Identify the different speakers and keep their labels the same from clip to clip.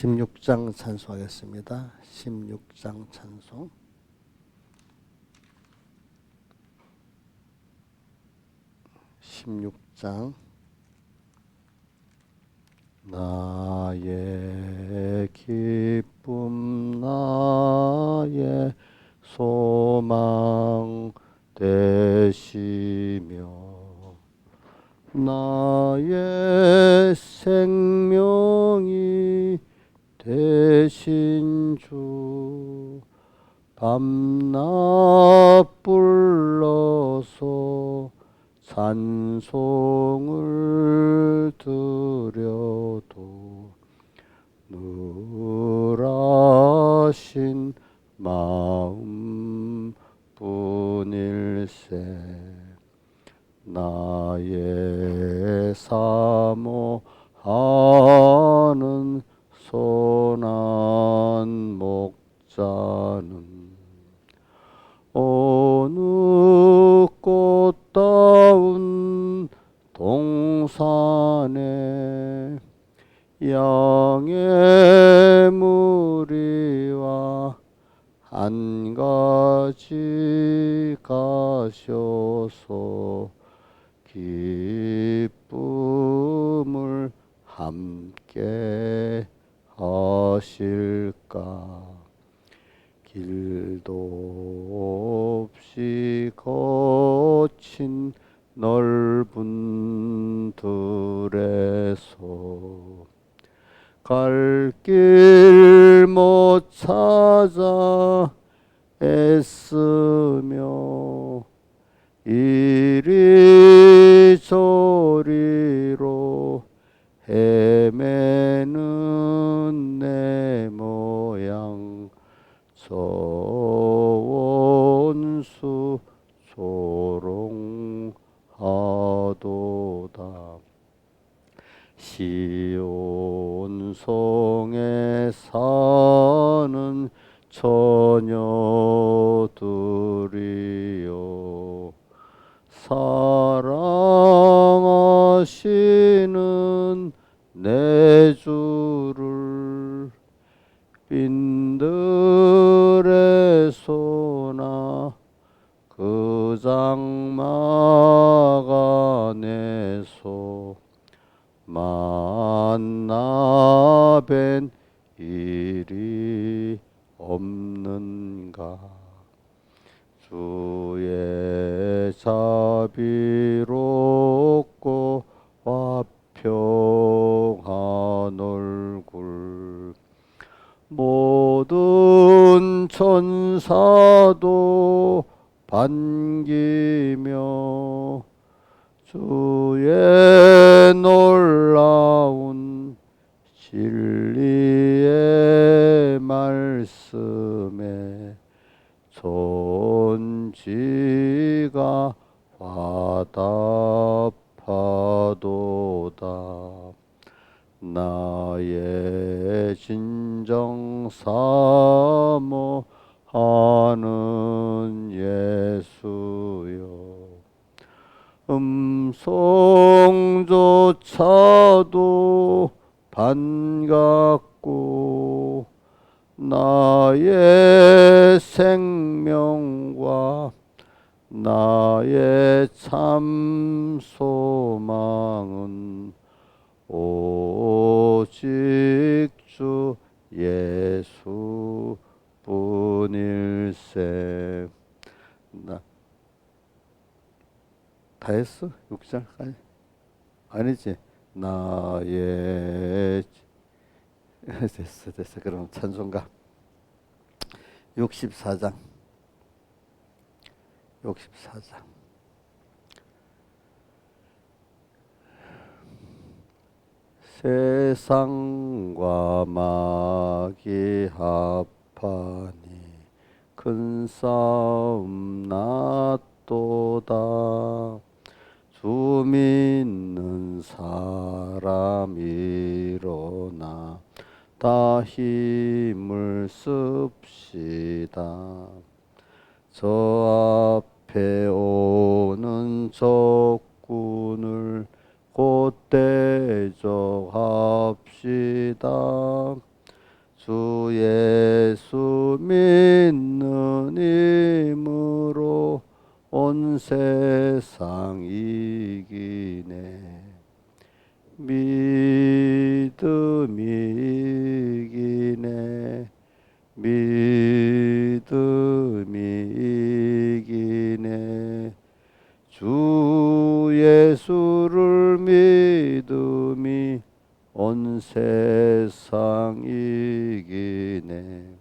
Speaker 1: 16장 찬송하겠습니다. 16장 찬송. 나의 기쁨 나의 소망 되시며 나의 생명이 되신 주 밤낮 불러서 찬송을 드려도 늘하신 마음 뿐일세. 나의 사모하는 선한 목자는 어느 꽃다운 동산에 양의 무리와 한 가지 가셔서 기쁨을 함께 하실까. 길도 없이 거친 넓은 들에서 갈 길 못 찾아 애쓰며 이리저리로 헤매는 내 모양 저 원수 조롱하도다. 시온 성에 사는 처녀들이여 사랑하시는 내 주를 빈들에서나 그 장막 안에서 만나 뵌 일이 없는가. 주의 자비롭고 화평한 얼굴 모든 천사도 반기며 주의 놀라운 진리의 말씀에 존지가 화답하도다. 나의 진정 사모하는 예수여 음성조차도 반갑고 나의 생명과 나의 참 소망은 오직 주 예수 뿐일세. 다 했어? 6장까지? 아니지. 나의 됐어. 그럼 찬송가 64장. 세상과 마귀 합하니 큰 싸움 났도다. 주 믿는 사람 일어나 다 힘을 씁시다. 저 앞에 오는 적군을 곧 대적합시다. 믿는 힘으로 온 세상 이기네. 믿음이 이기네. 믿음이 이기네. 주 예수를 믿음이 온 세상 이기네.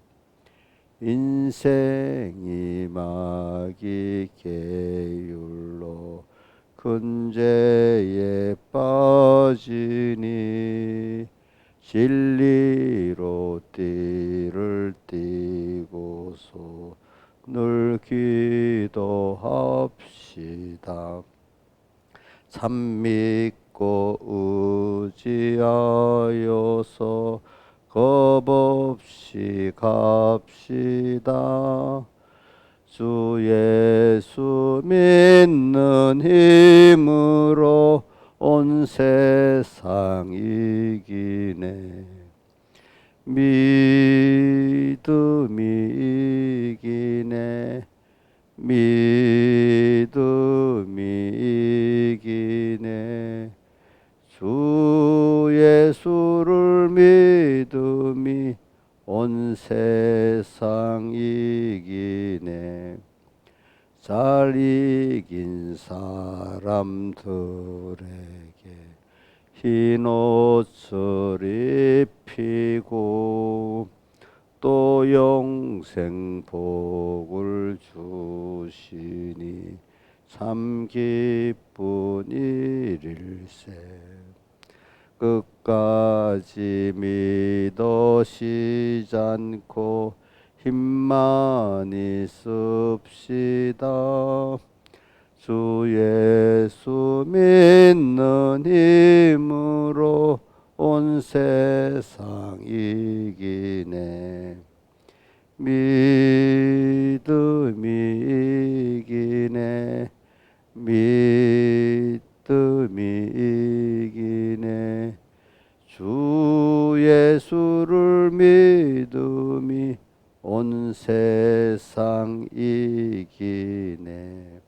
Speaker 1: 인생이 마귀 계율로 큰 죄에 빠지니 진리로 띠를 띠고서 늘 기도합시다. 참 믿고 의지하여서 겁없이 갑시다. 주 예수 믿는 힘으로 온 세상 이기네. 믿음이 이기네. 믿음이 이기네. 주 예수를 믿음이 온 세상 이기네. 잘 이긴 사람들에게 흰 옷을 입히고 또 영생 복을 주시니 참 기쁜 일일세. 끝까지 믿으시지 않고 힘만 있읍시다. 주 예수 믿는 힘으로 온 세상 이기네. 믿음이 이기네. 믿음이 이기네. 주 예수를 믿음이 온 세상 이기네.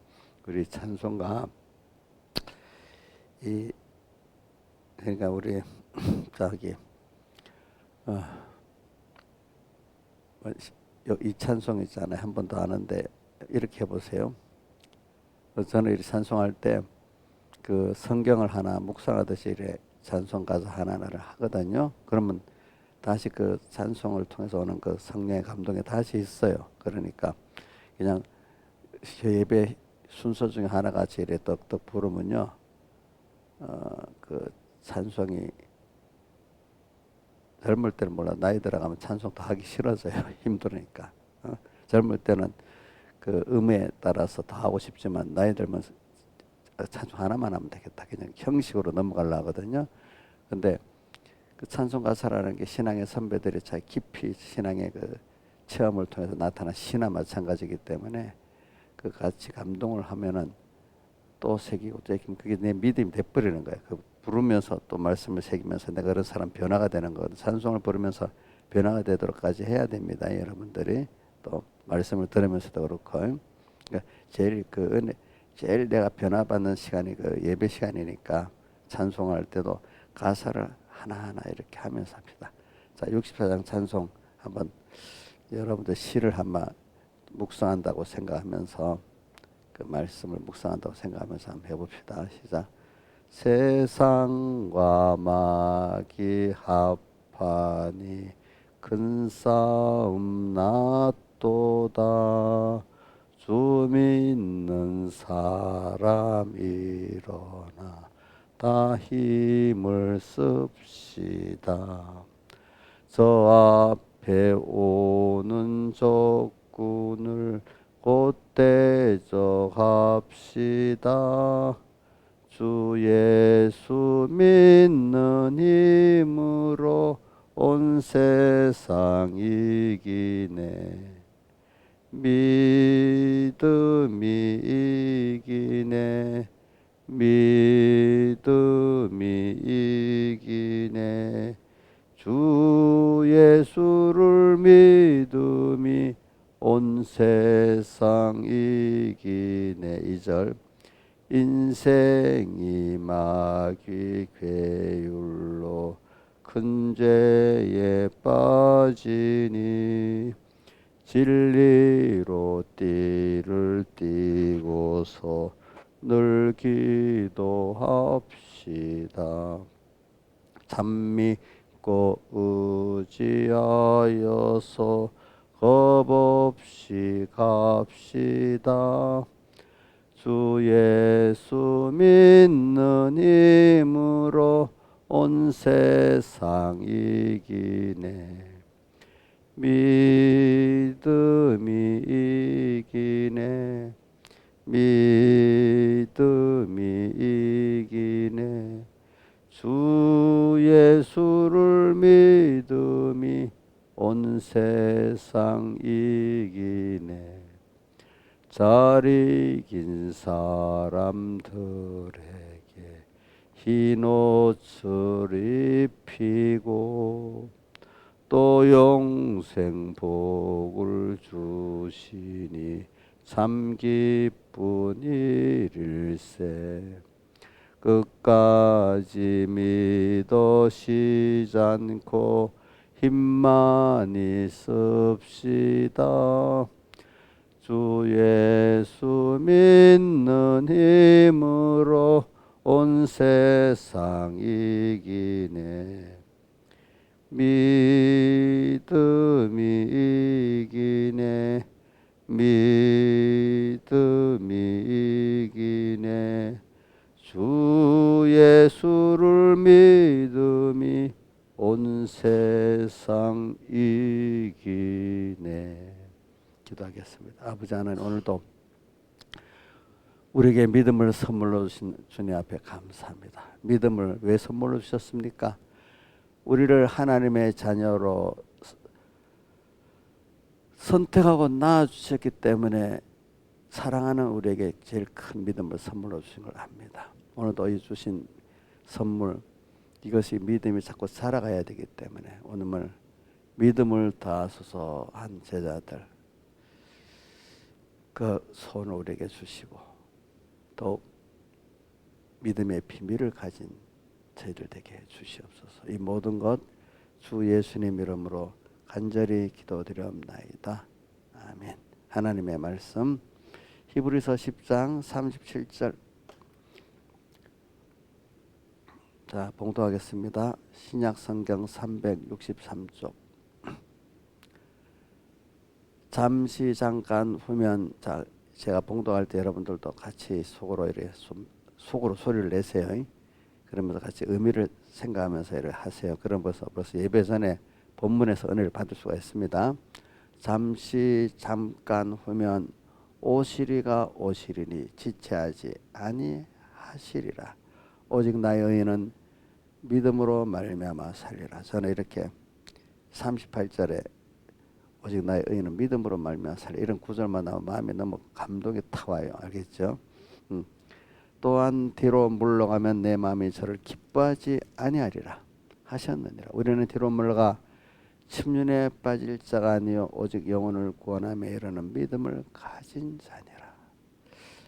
Speaker 1: 우리 찬송가 그러니까 우리 저기 이 찬송 있잖아요. 한 번도 아는데 이렇게 해보세요. 저는 이 찬송할 때 그 성경을 하나 묵상하듯이 이래 찬송 가사 하나하나를 하거든요. 그러면 다시 그 찬송을 통해서 오는 그 성령의 감동이 다시 있어요. 그러니까 그냥 예배 순서 중에 하나같이 이래 떡떡 부르면요, 그 찬송이 젊을 때는 몰라, 나이 들어가면 찬송도 하기 싫어져요. 힘들으니까. 젊을 때는 그 음에 따라서 더 하고 싶지만 나이 들면서 찬송 하나만 하면 되겠다, 그냥 형식으로 넘어가려 하거든요. 근데 그 찬송 가사라는 게 신앙의 선배들이 잘 깊이 신앙의 그 체험을 통해서 나타난 시나 마찬가지이기 때문에 그 같이 감동을 하면은 또 새기고 새기면 그게 내 믿음이 돼버리는 거예요. 그 부르면서 또 말씀을 새기면서 내가 그런 사람 변화가 되는 거거든. 찬송을 부르면서 변화가 되도록까지 해야 됩니다. 여러분들이 또 말씀을 들으면서도 그렇고. 그러니까 제일 그 은혜, 제일 내가 변화받는 시간이 그 예배 시간이니까 찬송할 때도 가사를 하나하나 이렇게 하면서 합시다. 자, 64장 찬송 한번 여러분들 시를 한번 묵상한다고 생각하면서 그 말씀을 묵상한다고 생각하면서 한번 해봅시다. 시작. 세상과 마귀 합하니 큰 싸움 났도다. 주 믿는 사람 일어나 다 힘을 씁시다. 저 앞에 오는 적군을 곧 대적합시다. 주 예수 믿는 힘으로 온 세상 이기네. 믿음이 이기네. 믿음이 이기네. 주 예수를 믿음이 온 세상 이기네. 2절 인생이 마귀 괴율로 큰 죄에 빠지니 진리로 띠를 띠고서 늘 기도합시다. 참 믿고 의지하여서 겁없이 갑시다. 주 예수 믿는 힘으로 온 세상 이기네. 믿음이 이기네. 믿음이 이기네. 주 예수를 믿음이 온 세상 이기네. 잘 이긴 사람들에게 흰 옷을 입히고 또 영생 복을 주시니 참 기쁜 일일세. 끝까지 믿어 쉬지 않고 힘만 있읍시다. 주 예수 믿는 힘으로 온 세상 이기네. 믿음이 이기네. 믿음이 이기네. 주 예수를 믿음이 온 세상 이기네. 기도하겠습니다. 아버지 하나님, 오늘도 우리에게 믿음을 선물로 주신 주님 앞에 감사합니다. 믿음을 왜 선물로 주셨습니까? 우리를 하나님의 자녀로 선택하고 낳아주셨기 때문에 사랑하는 우리에게 제일 큰 믿음을 선물로 주신 걸 압니다. 오늘도 이 주신 선물, 이것이 믿음이 자꾸 살아가야 되기 때문에 오늘 믿음을 다하소서 한 제자들 그 소원을 우리에게 주시고 더욱 믿음의 비밀을 가진 저희들 되게 해 주시옵소서. 이 모든 것 주 예수님 이름으로 간절히 기도드리옵나이다. 아멘. 하나님의 말씀 히브리서 10장 37절. 자, 봉독하겠습니다. 신약 성경 363쪽. 잠시 잠깐 후면, 자, 제가 봉독할 때 여러분들도 같이 속으로 이렇게 속으로 소리를 내세요. 그러면서 같이 의미를 생각하면서 일을 하세요. 그럼 벌써 예배 전에 본문에서 은혜를 받을 수가 있습니다. 잠시 잠깐 후면 오시리가 오시리니 지체하지 아니하시리라. 오직 나의 의인은 믿음으로 말미암아 살리라. 저는 이렇게 38절에 오직 나의 의인은 믿음으로 말미암아 살리라, 이런 구절만 나오면 마음이 너무 감동이 타와요. 알겠죠? 또한 뒤로 물러가면 내 마음이 저를 기뻐하지 아니하리라 하셨느니라. 우리는 뒤로 물러가 침륜에 빠질 자가 아니요 오직 영혼을 구원함에 이르는 믿음을 가진 자니라.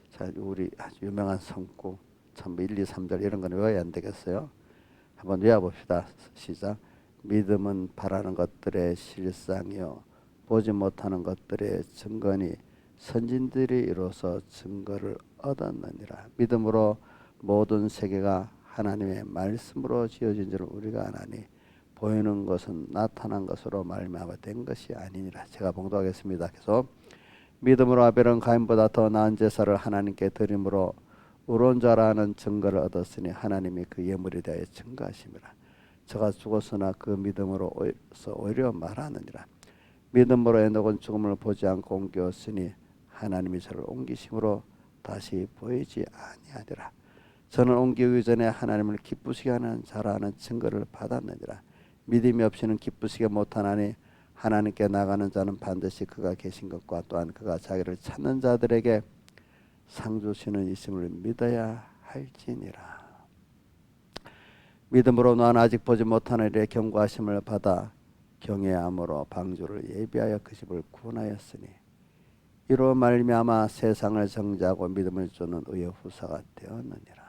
Speaker 1: 자, 우리 아주 유명한 성구 참 1, 2, 3절 이런 건 외워야 안 되겠어요? 한번 외워봅시다. 시작. 믿음은 바라는 것들의 실상이요 보지 못하는 것들의 증거니 선진들이 이로써 증거를 얻었느니라. 믿음으로 모든 세계가 하나님의 말씀으로 지어진 줄 우리가 아나니 보이는 것은 나타난 것으로 말미암아 된 것이 아니니라. 제가 봉독하겠습니다. 계속. 믿음으로 아벨은 가인보다 더 나은 제사를 하나님께 드림으로 의로운 자라는 증거를 얻었으니 하나님이 그 예물에 대하여 증거하심이라. 저가 죽었으나 그 믿음으로 오히려 말하느니라. 믿음으로 에녹은 죽음을 보지 않고 옮겼으니 하나님이 저를 옮기심으로 다시 보이지 아니하리라. 저는 옮기기 전에 하나님을 기쁘시게 하는 자라는 증거를 받았느니라. 믿음이 없이는 기쁘시게 못하나니 하나님께 나가는 자는 반드시 그가 계신 것과 또한 그가 자기를 찾는 자들에게 상 주시는 이심을 믿어야 할지니라. 믿음으로 너는 아직 보지 못하는 일에 경고하심을 받아 경외함으로 방주를 예비하여 그 집을 구원하였으니 이로 말미암아 세상을 정죄하고 믿음을 주는 의의 후사가 되었느니라.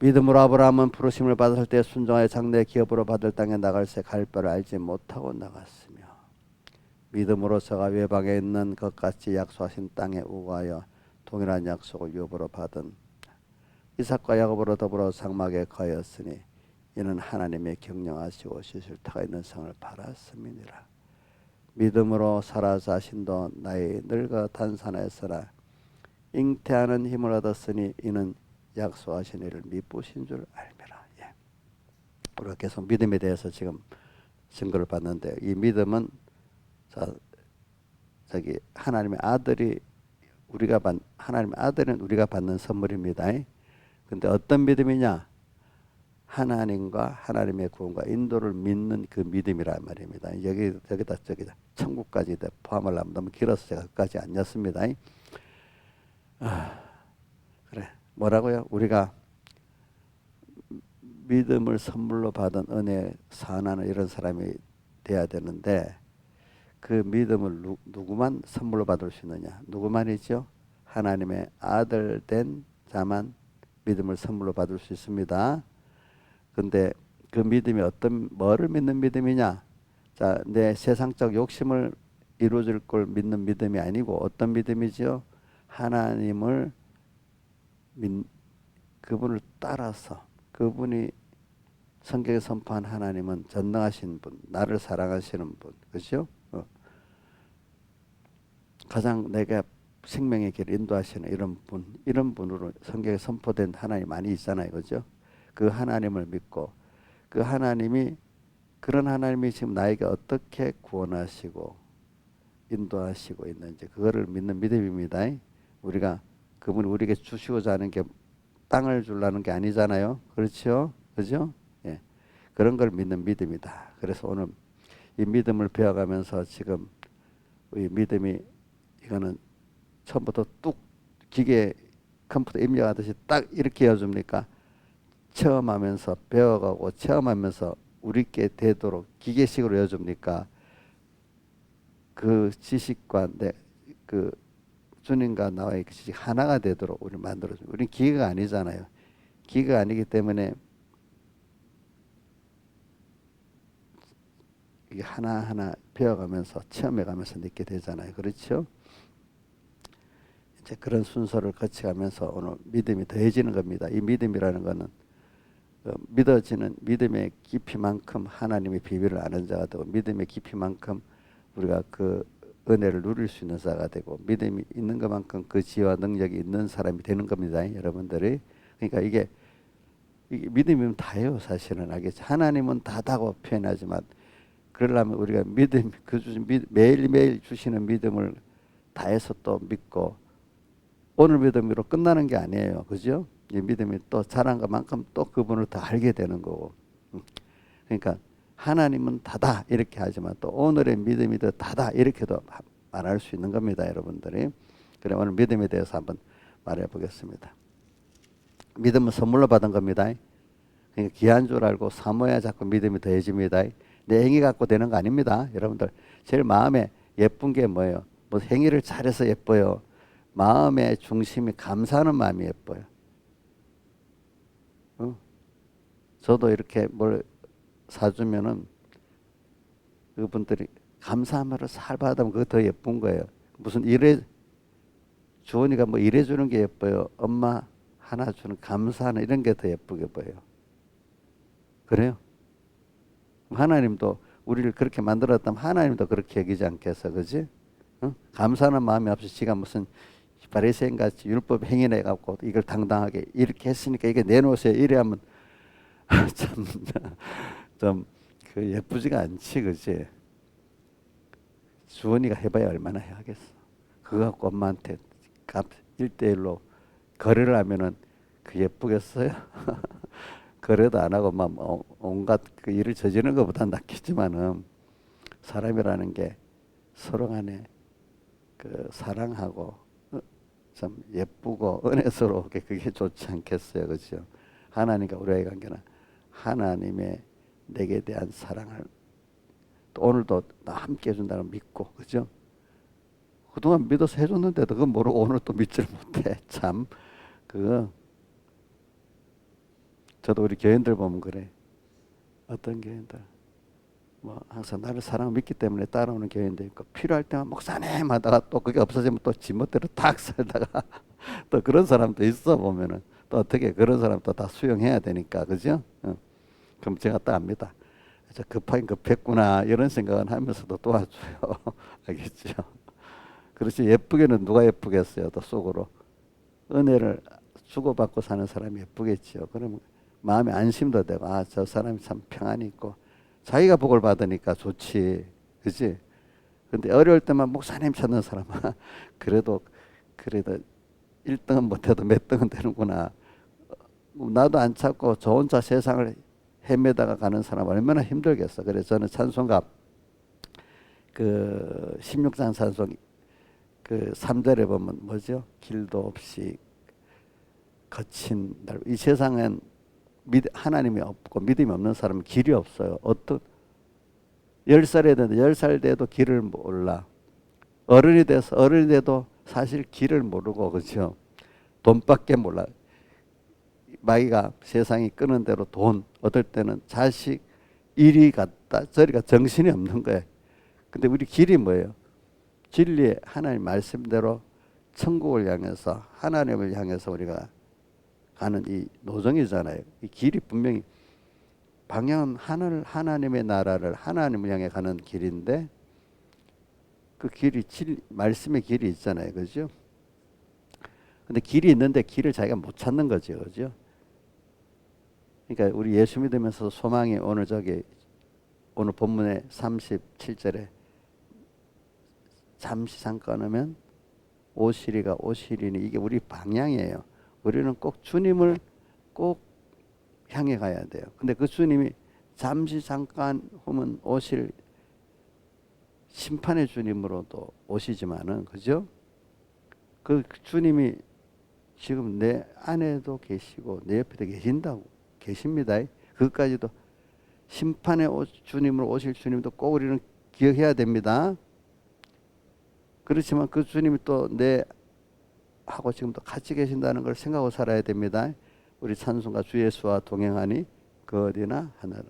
Speaker 1: 믿음으로 아브라함은 부르심을 받았을 때 순종하여 장래 기업으로 받을 땅에 나갈새 갈 바를 알지 못하고 나갔으며 믿음으로 저가 외방에 있는 것 같이 약속하신 땅에 우거하여 동일한 약속을 유업으로 받은 이삭과 야곱으로 더불어 장막에 거하였으니 이는 하나님의 경영하시고 시술타가 있는 성을 바랐음이니라. 믿음으로 사라 자신도 나이 늙어 단산하였으나 잉태하는 힘을 얻었으니 이는 약속하신 이를 미쁘신 줄 알미라. 예. 우리가 계속 믿음에 대해서 지금 증거를 받는데 이 믿음은 저기 하나님의 아들이 하나님의 아들은 우리가 받는 선물입니다. 근데 어떤 믿음이냐? 하나님과 하나님의 구원과 인도를 믿는 그 믿음이란 말입니다. 여기다 천국까지 포함을 하면 너무 길어서 제가 그까지 안 였습니다. 그래. 뭐라고요? 우리가 믿음을 선물로 받은 은혜 사랑하는 이런 사람이 돼야 되는데 그 믿음을 누구만 선물로 받을 수 있느냐? 누구만이죠? 하나님의 아들 된 자만 믿음을 선물로 받을 수 있습니다. 근데 그 믿음이 뭐를 믿는 믿음이냐? 자, 내 세상적 욕심을 이루어질 걸 믿는 믿음이 아니고 어떤 믿음이죠? 하나님을 그분을 따라서 그분이 성경에 선포한 하나님은 전능하신 분, 나를 사랑하시는 분, 그렇죠? 가장 내가 생명의 길을 인도하시는 이런 분으로 성경에 선포된 하나님 많이 있잖아요, 그렇죠? 그 하나님을 믿고 그 하나님이 그런 하나님이 지금 나에게 어떻게 구원하시고 인도하시고 있는지 그거를 믿는 믿음입니다. 우리가 그분이 우리에게 주시고자 하는 게 땅을 주려는 게 아니잖아요. 그렇죠? 그죠? 예. 그런 걸 믿는 믿음이다. 그래서 오늘 이 믿음을 배워가면서 지금 이 믿음이 이거는 처음부터 뚝 기계 컴퓨터 입력하듯이 딱 이렇게 해줍니까? 체험하면서 배워가고 체험하면서 우리께 되도록 기계식으로 해줍니까? 그 지식과 그 주님과 나와의 그 지식 하나가 되도록 우리 만들어줍니다. 우리는 기계가 아니잖아요. 기계가 아니기 때문에 이게 하나하나 배워가면서 체험해가면서 느끼게 되잖아요. 그렇죠? 이제 그런 순서를 거쳐가면서 오늘 믿음이 더해지는 겁니다. 이 믿음이라는 것은 믿어지는 믿음의 깊이만큼 하나님의 비밀을 아는 자가 되고 믿음의 깊이만큼 우리가 그 은혜를 누릴 수 있는 자가 되고 믿음이 있는 것만큼 그 지혜와 능력이 있는 사람이 되는 겁니다. 여러분들이. 그러니까 이게 믿음이면 다예요. 사실은 알겠죠. 하나님은 다다고 표현하지만 그러려면 우리가 믿음 매일매일 주시는 믿음을 다해서 또 믿고 오늘 믿음으로 끝나는 게 아니에요. 그죠? 이 믿음이 또 자란 것만큼 또 그분을 더 알게 되는 거고. 그러니까 하나님은 다다 이렇게 하지만 또 오늘의 믿음이 더 다다 이렇게도 말할 수 있는 겁니다. 여러분들이. 그래 오늘 믿음에 대해서 한번 말해 보겠습니다. 믿음은 선물로 받은 겁니다. 그러니까 귀한 줄 알고 사모해야 자꾸 믿음이 더해집니다. 내 행위 갖고 되는 거 아닙니다. 여러분들 제일 마음에 예쁜 게 뭐예요? 뭐 행위를 잘해서 예뻐요. 마음의 중심이 감사하는 마음이 예뻐요. 저도 이렇게 뭘 사주면은 그분들이 감사함으로 살 받으면 그거 더 예쁜 거예요. 무슨 주원이가 뭐 이래 주는 게 예뻐요. 엄마 하나 주는 감사하는 이런 게 더 예쁘게 보여요. 그래요? 하나님도 우리를 그렇게 만들었다면 하나님도 그렇게 여기지 않겠어, 그지? 감사하는 마음이 없이 지가 무슨 바리새인 같이 율법 행위내 갖고 이걸 당당하게 이렇게 했으니까 이게 내놓으세요. 이래 하면 좀 그 예쁘지가 않지, 그지? 주원이가 해봐야 얼마나 해야겠어. 그거 갖고 엄마한테 값 1대1로 거래를 하면은 그 예쁘겠어요? 거래도 안 하고 막 온갖 그 일을 저지르는 것보다 낫겠지만은 사람이라는 게 서로 간에 그 사랑하고 참 예쁘고 은혜스러우게 그게 좋지 않겠어요, 그렇죠? 하나님과 우리의 관계는 하나님의 내게 대한 사랑을 또 오늘도 나 함께 해준다는 믿고, 그죠? 그동안 믿어서 해줬는데도 그거 모르고 오늘 또 믿지를 못해. 참, 그거 저도 우리 교인들 보면 그래. 어떤 교인들 뭐 항상 나를 사랑 믿기 때문에 따라오는 교인도 있고, 필요할 때만 목사님 하다가 또 그게 없어지면 또 지멋대로 탁 살다가 또 그런 사람도 있어. 보면은 또 어떻게 그런 사람도 다 수용해야 되니까, 그죠? 그럼 제가 딱 압니다. 급하긴 급했구나 이런 생각은 하면서도 도와줘요. 알겠죠? 그렇지. 예쁘게는 누가 예쁘겠어요. 또 속으로 은혜를 주고받고 사는 사람이 예쁘겠죠. 그러면 마음에 안심도 되고, 아, 저 사람이 참 평안이 있고 자기가 복을 받으니까 좋지, 그지? 근데 어려울 때만 목사님 찾는 사람은 그래도 1등은 못해도 몇 등은 되는구나. 나도 안 찾고 저 혼자 세상을 헤매다가 가는 사람 얼마나 힘들겠어. 그래서 저는 찬송가 그 16장 찬송 그 3절에 보면 뭐죠? 길도 없이 거친 날. 이 세상엔 하나님이 없고 믿음이 없는 사람은 길이 없어요. 어떤 10살이 됐는데 10살 돼도 길을 몰라. 어른이 돼도 사실 길을 모르고, 그죠? 돈밖에 몰라. 마귀가 세상이 끄는 대로 돈, 어떨 때는 자식, 이리 갔다 저리가 정신이 없는 거예요. 근데 우리 길이 뭐예요? 진리의 하나님 말씀대로 천국을 향해서 하나님을 향해서 우리가 가는 이 노정이잖아요. 이 길이 분명히 방향은 하나님의 나라를 하나님을 향해 가는 길인데, 그 길이 말씀의 길이 있잖아요. 그죠? 근데 길이 있는데 길을 자기가 못 찾는 거죠. 그죠? 그러니까 우리 예수 믿으면서 소망이 오늘 본문의 37절에 잠시 잠깐 오면 오시리가 오시리니, 이게 우리 방향이에요. 우리는 꼭 주님을 꼭 향해 가야 돼요. 근데 그 주님이 잠시 잠깐 오면 오실 심판의 주님으로도 오시지만은, 그죠? 그 주님이 지금 내 안에도 계시고 내 옆에도 계십니다. 그것까지도 심판의 주님으로 오실 주님도 꼭 우리는 기억해야 됩니다. 그렇지만 그 주님이 또 하고 지금도 같이 계신다는 걸 생각하고 살아야 됩니다. 우리 찬송가 주 예수와 동행하니 그 어디나 하나라.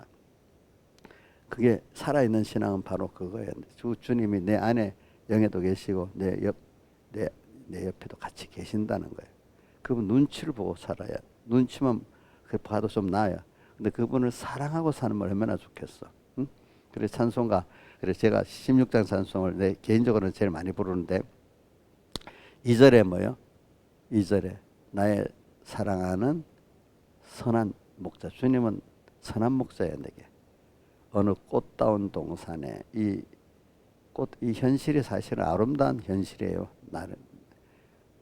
Speaker 1: 그게 살아있는 신앙은 바로 그거예요. 주님이 내 안에 영에도 계시고 내 옆에도 같이 계신다는 거예요. 그분 눈치를 보고 살아야, 눈치만 봐도 좀 나아요. 근데 그분을 사랑하고 사는 건 얼마나 좋겠어. 응? 그래서 찬송가, 그래서 제가 16장 찬송을 내 개인적으로는 제일 많이 부르는데, 2절에 뭐요? 2절에 나의 사랑하는 선한 목자. 주님은 선한 목자예요. 내게 어느 꽃다운 동산에, 이 현실이 사실은 아름다운 현실이에요. 나는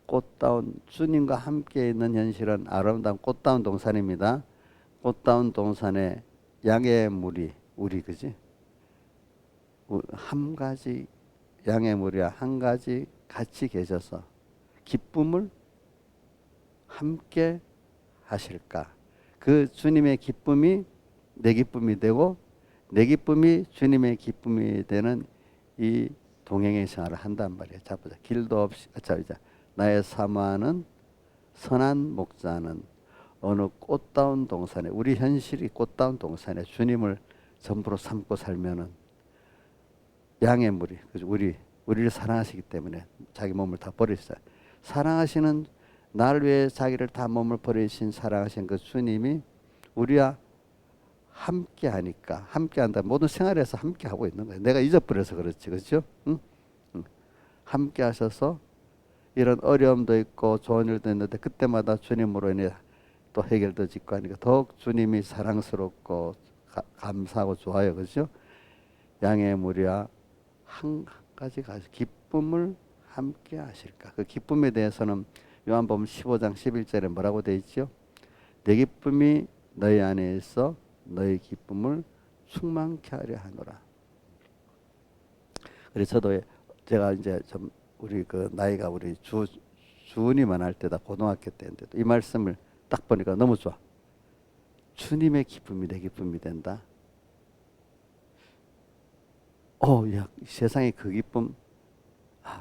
Speaker 1: 꽃다운 주님과 함께 있는 현실은 아름다운 꽃다운 동산입니다. 꽃다운 동산에 양의 무리, 그지? 한 가지 양의 무리와 한 가지 같이 계셔서 기쁨을 함께 하실까? 그 주님의 기쁨이 내 기쁨이 되고 내 기쁨이 주님의 기쁨이 되는 이 동행의 생활을 한단 말이에요. 자 보자. 길도 없이, 나의 사모하는 선한 목자는 어느 꽃다운 동산에, 우리 현실이 꽃다운 동산에 주님을 전부로 삼고 살면은 양의 무리, 우리를 사랑하시기 때문에 자기 몸을 다 버리시잖아요. 사랑하시는, 나를 위해 자기를 다 몸을 버리신 사랑하신 그 주님이 우리와 함께 하니까, 함께 한다. 모든 생활에서 함께 하고 있는 거예요. 내가 잊어버려서 그렇지, 그렇죠? 응? 응. 함께 하셔서 이런 어려움도 있고 좋은 일도 있는데 그때마다 주님으로 인해 또 해결도 짓고 하니까 더욱 주님이 사랑스럽고 감사하고 좋아요, 그렇죠? 양의 무리와 한 가지 기쁨을 함께 하실까? 그 기쁨에 대해서는 요한복음 15장 11절에 뭐라고 되어 있죠? 내 기쁨이 너희 안에 있어 너희 기쁨을 충만케 하려 하노라. 그래서 제가 이제 좀 우리 그 나이가 우리 주은이만 할 때다 고등학교 때인데도 이 말씀을 딱 보니까 너무 좋아. 주님의 기쁨이 내 기쁨이 된다. 야, 세상에 그 기쁨,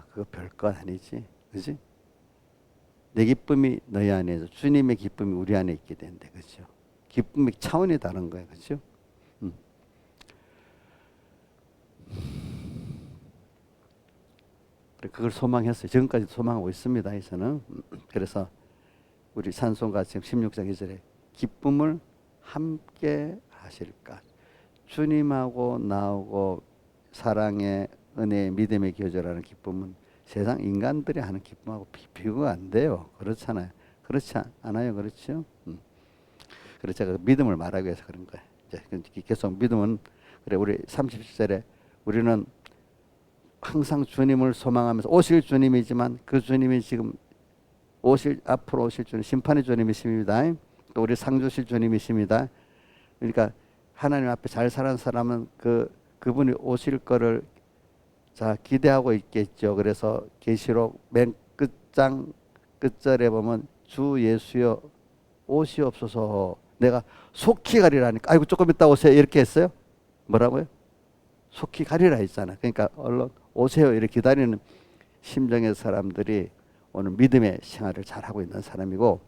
Speaker 1: 그거 별것 아니지, 그지? 내 기쁨이 너희 안에서 주님의 기쁨이 우리 안에 있게 된대, 그죠? 기쁨의 차원이 다른 거야, 그죠? 음. 그걸 소망했어요. 지금까지 소망하고 있습니다. 저는. 그래서 우리 찬송가 지금 16장 2절에 기쁨을 함께 하실까. 주님하고 나오고 사랑의 은혜의 믿음의 교제라는 기쁨은 세상 인간들이 하는 기쁨하고 비교가 안 돼요. 그렇잖아요. 그렇지 않아요. 그렇죠? 그래서 제가 믿음을 말하기 위해서 그런 거예요. 이제 계속 믿음은 그래 우리 37절에 우리는 항상 주님을 소망하면서 오실 주님이지만 그 주님이 지금 앞으로 오실 주님 심판의 주님이십니다. 또 우리 상 주실 주님이십니다. 그러니까 하나님 앞에 잘 사는 사람은 그분이 오실 거를 기대하고 있겠죠. 그래서 계시록 맨 끝장 끝절에 보면 주 예수여 오시옵소서 내가 속히 가리라니까 아이고 조금 있다 오세요 이렇게 했어요. 뭐라고요? 속히 가리라 했잖아. 그러니까 얼른 오세요 이렇게 기다리는 심정의 사람들이 오늘 믿음의 생활을 잘하고 있는 사람이고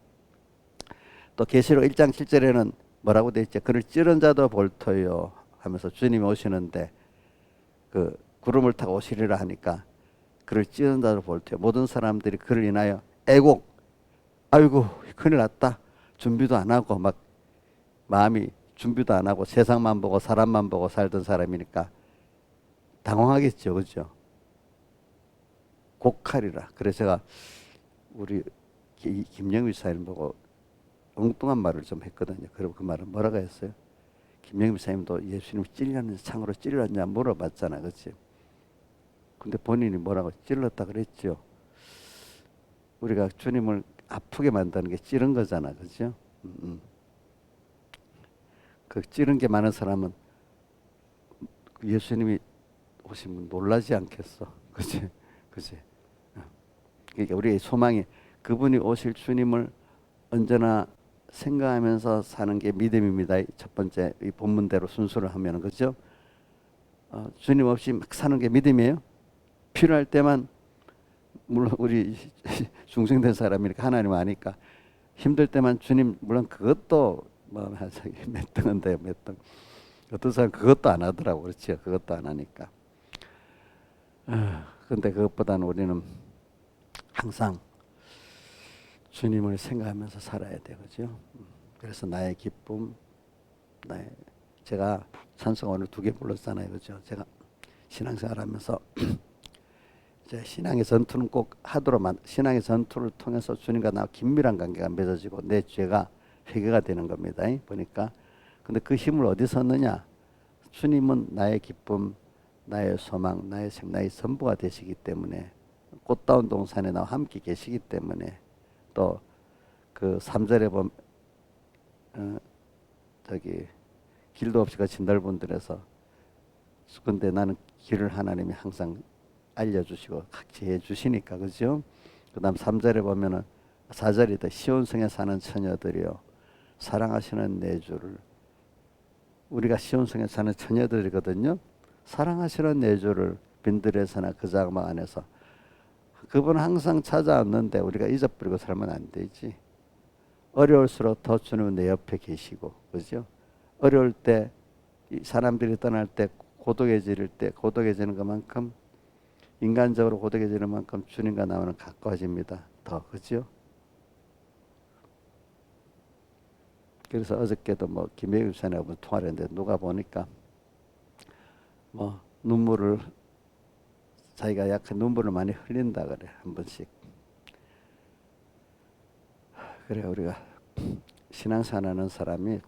Speaker 1: 또 계시록 1장 7절에는 뭐라고 돼 있죠? 그를 찌른 자도 볼터요 하면서 주님이 오시는데 그 구름을 타고 오시리라 하니까 그를 찌른 자도 볼터요. 모든 사람들이 그를 인하여 애곡 아이고 큰일 났다. 준비도 안 하고 막 마음이 준비도 안 하고 세상만 보고 사람만 보고 살던 사람이니까 당황하겠죠. 그죠? 곡하리라. 그래서 제가 우리 김영휘 사님 보고 엉뚱한 말을 좀 했거든요. 그리고 그 말은 뭐라고 했어요? 김영휘 사님도 예수님을 찔렸는지 창으로 찔렸냐 물어봤잖아. 그렇지? 근데 본인이 뭐라고 찔렀다 그랬죠. 우리가 주님을 아프게 만드는 게 찌른 거잖아. 그죠? 그 찌른 게 많은 사람은 예수님이 오시면 놀라지 않겠어. 그치? 그치? 그러니까 우리의 소망이 그분이 오실 주님을 언제나 생각하면서 사는 게 믿음입니다. 첫 번째 이 본문대로 순서를 하면 그죠? 주님 없이 막 사는 게 믿음이에요. 필요할 때만 물론 우리 중생된 사람이니까 하나님 아니까 힘들 때만 주님 물론 그것도 뭐 몇 등인데 몇 등. 어떤 사람 그것도 안 하더라고 그렇죠. 그것도 안 하니까. 근데 그것보다는 우리는 항상 주님을 생각하면서 살아야 되죠. 그래서 나의 기쁨, 제가 찬송 오늘 2개 불렀잖아요, 그죠? 제가 신앙생활하면서 이제 신앙의 전투는 꼭 하도록 신앙의 전투를 통해서 주님과 나 긴밀한 관계가 맺어지고 내 죄가 회개가 되는 겁니다. 보니까 근데 그 힘을 어디서 얻느냐? 주님은 나의 기쁨, 나의 소망, 나의 생, 나의 전부가 되시기 때문에 꽃다운 동산에 나와 함께 계시기 때문에 또 그 3절에 보면 길도 없이 거친 넓은 들에서 근데 나는 길을 하나님이 항상 알려주시고 각지해 주시니까 그죠? 그 다음 3절에 보면은 4절이다. 시온성에 사는 처녀들이요 사랑하시는 내 주를 우리가 시온성에 사는 처녀들이거든요. 사랑하시는 내 주를 빈들에서나 그 장막 안에서 그분은 항상 찾아왔는데 우리가 잊어버리고 살면 안 되지. 어려울수록 더 주님은 내 옆에 계시고 그죠? 어려울 때 사람들이 떠날 때 고독해지는 것만큼 인간적으로 고독해지는 만큼 주님과 나와는 가까워집니다. 더 그죠? 그래서 어저께도 뭐 김혜규 목사님하고 통화를 했는데 누가 보니까 뭐 눈물을 자기가 약간 눈물을 많이 흘린다 그래 한 번씩. 그래 우리가 신앙생활하는 사람이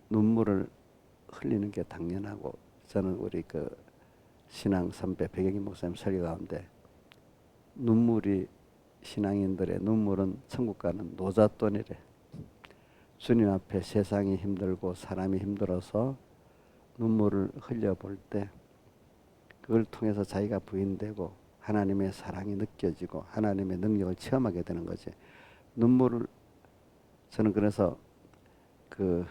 Speaker 1: 눈물을 흘리는 게 당연하고 저는 우리 그 신앙 선배 백영희 목사님 설교 가운데 눈물이 신앙인들의 눈물은 천국 가는 노잣돈이래. 주님 앞에 세상이 힘들고 사람이 힘들어서 눈물을 흘려볼 때 그걸 통해서 자기가 부인되고 하나님의 사랑이 느껴지고 하나님의 능력을 체험하게 되는 거지. 눈물을 저는 그래서 그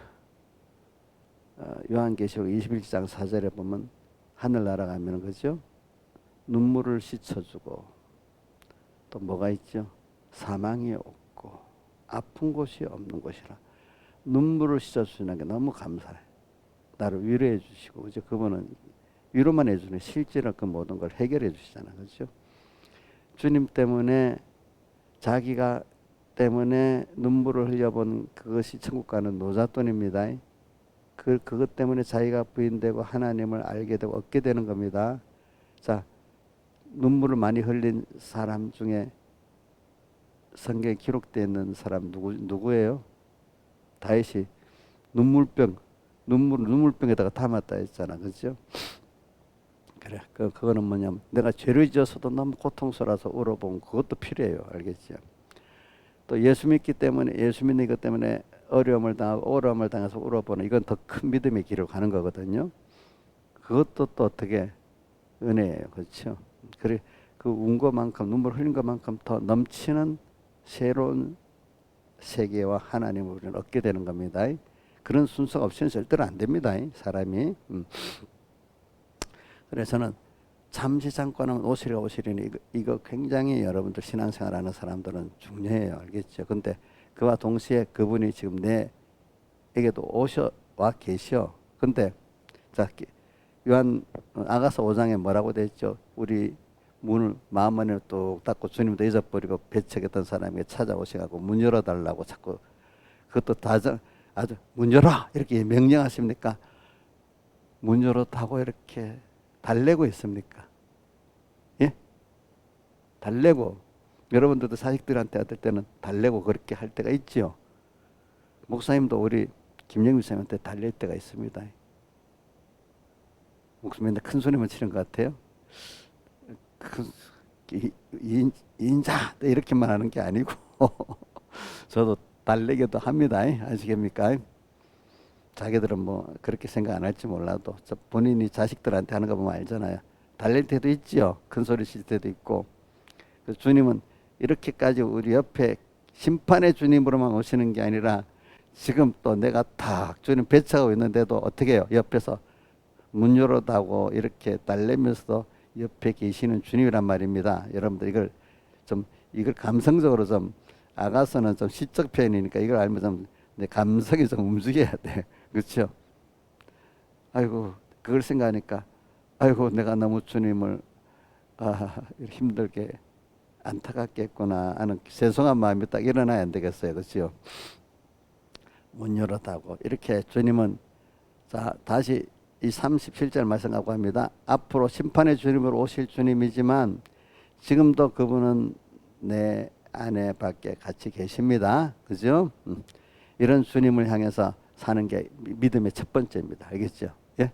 Speaker 1: 요한계시록 21장 4절에 보면 하늘나라 가면 그죠? 눈물을 씻어주고 또 뭐가 있죠? 사망이 없고 아픈 곳이 없는 곳이라. 눈물을 씻어주시는 게 너무 감사해. 나를 위로해 주시고 그죠? 그분은 위로만 해주는 실제로 그 모든 걸 해결해 주시잖아, 그죠? 주님 때문에 자기가 때문에 눈물을 흘려본 그것이 천국 가는 노잣돈입니다. 그것 때문에 자기가 부인되고 하나님을 알게 되고 얻게 되는 겁니다. 자, 눈물을 많이 흘린 사람 중에 성경에 기록되어 있는 사람 누구예요? 다윗이 눈물병에다가 담았다 했잖아, 그죠? 그래, 그거는 뭐냐면 내가 죄를 지어서도 너무 고통스러워서 울어본 그것도 필요해요, 알겠죠? 또 예수 믿기 때문에 예수 믿는 것 때문에 어려움을 당해서 울어보는 이건 더 큰 믿음의 길을 가는 거거든요. 그것도 또 어떻게 은혜예요, 그렇죠? 그래, 그 운 것만큼 눈물 흘린 것만큼 더 넘치는 새로운 세계와 하나님을 우리는 얻게 되는 겁니다. 그런 순서가 없이는 절대로 안 됩니다, 사람이. 그래서는 잠시 잠깐은 오시리니 이거 굉장히 여러분들 신앙생활하는 사람들은 중요해요, 알겠죠? 근데 그와 동시에 그분이 지금 내에게도 와 계셔. 근데 자, 요한 아가서 5장에 뭐라고 돼 있죠? 우리 문을 마음문을 뚝 닫고 주님도 잊어버리고 배척했던 사람에게 찾아오셔가지고 문 열어달라고 자꾸 그것도 아주 문 열어 이렇게 명령하십니까? 문 열었다고 이렇게 달래고 있습니까? 예? 달래고 여러분들도 자식들한테 어떨 때는 달래고 그렇게 할 때가 있지요. 목사님도 우리 김영민 목사님한테 달랠 때가 있습니다. 목사님 큰 소리만 치는 것 같아요. 인자 이렇게만 하는 게 아니고 저도 달래기도 합니다. 아시겠습니까? 자기들은 뭐 그렇게 생각 안 할지 몰라도 본인이 자식들한테 하는 거 보면 알잖아요. 달랠 때도 있지요. 큰 소리 칠 때도 있고. 주님은 이렇게까지 우리 옆에 심판의 주님으로만 오시는 게 아니라 지금 또 내가 탁 주님 배척하고 있는데도 어떻게 해요? 옆에서 문 열어다고 이렇게 달래면서도 옆에 계시는 주님이란 말입니다. 여러분들 이걸 감성적으로 좀 아가서는 좀 시적 표현이니까 이걸 알면 좀 내 감성이 좀 움직여야 돼. 그렇죠? 아이고 그걸 생각하니까 아이고 내가 너무 주님을 힘들게 안타깝게 했구나 하는 죄송한 마음이 딱 일어나야 안 되겠어요. 그렇죠? 문 열어다고 이렇게 주님은 자 다시 이 37절 말씀하고 합니다. 앞으로 심판의 주님으로 오실 주님이지만 지금도 그분은 내 안에 밖에 같이 계십니다. 그죠? 이런 주님을 향해서 사는 게 믿음의 첫 번째입니다. 알겠죠? 예?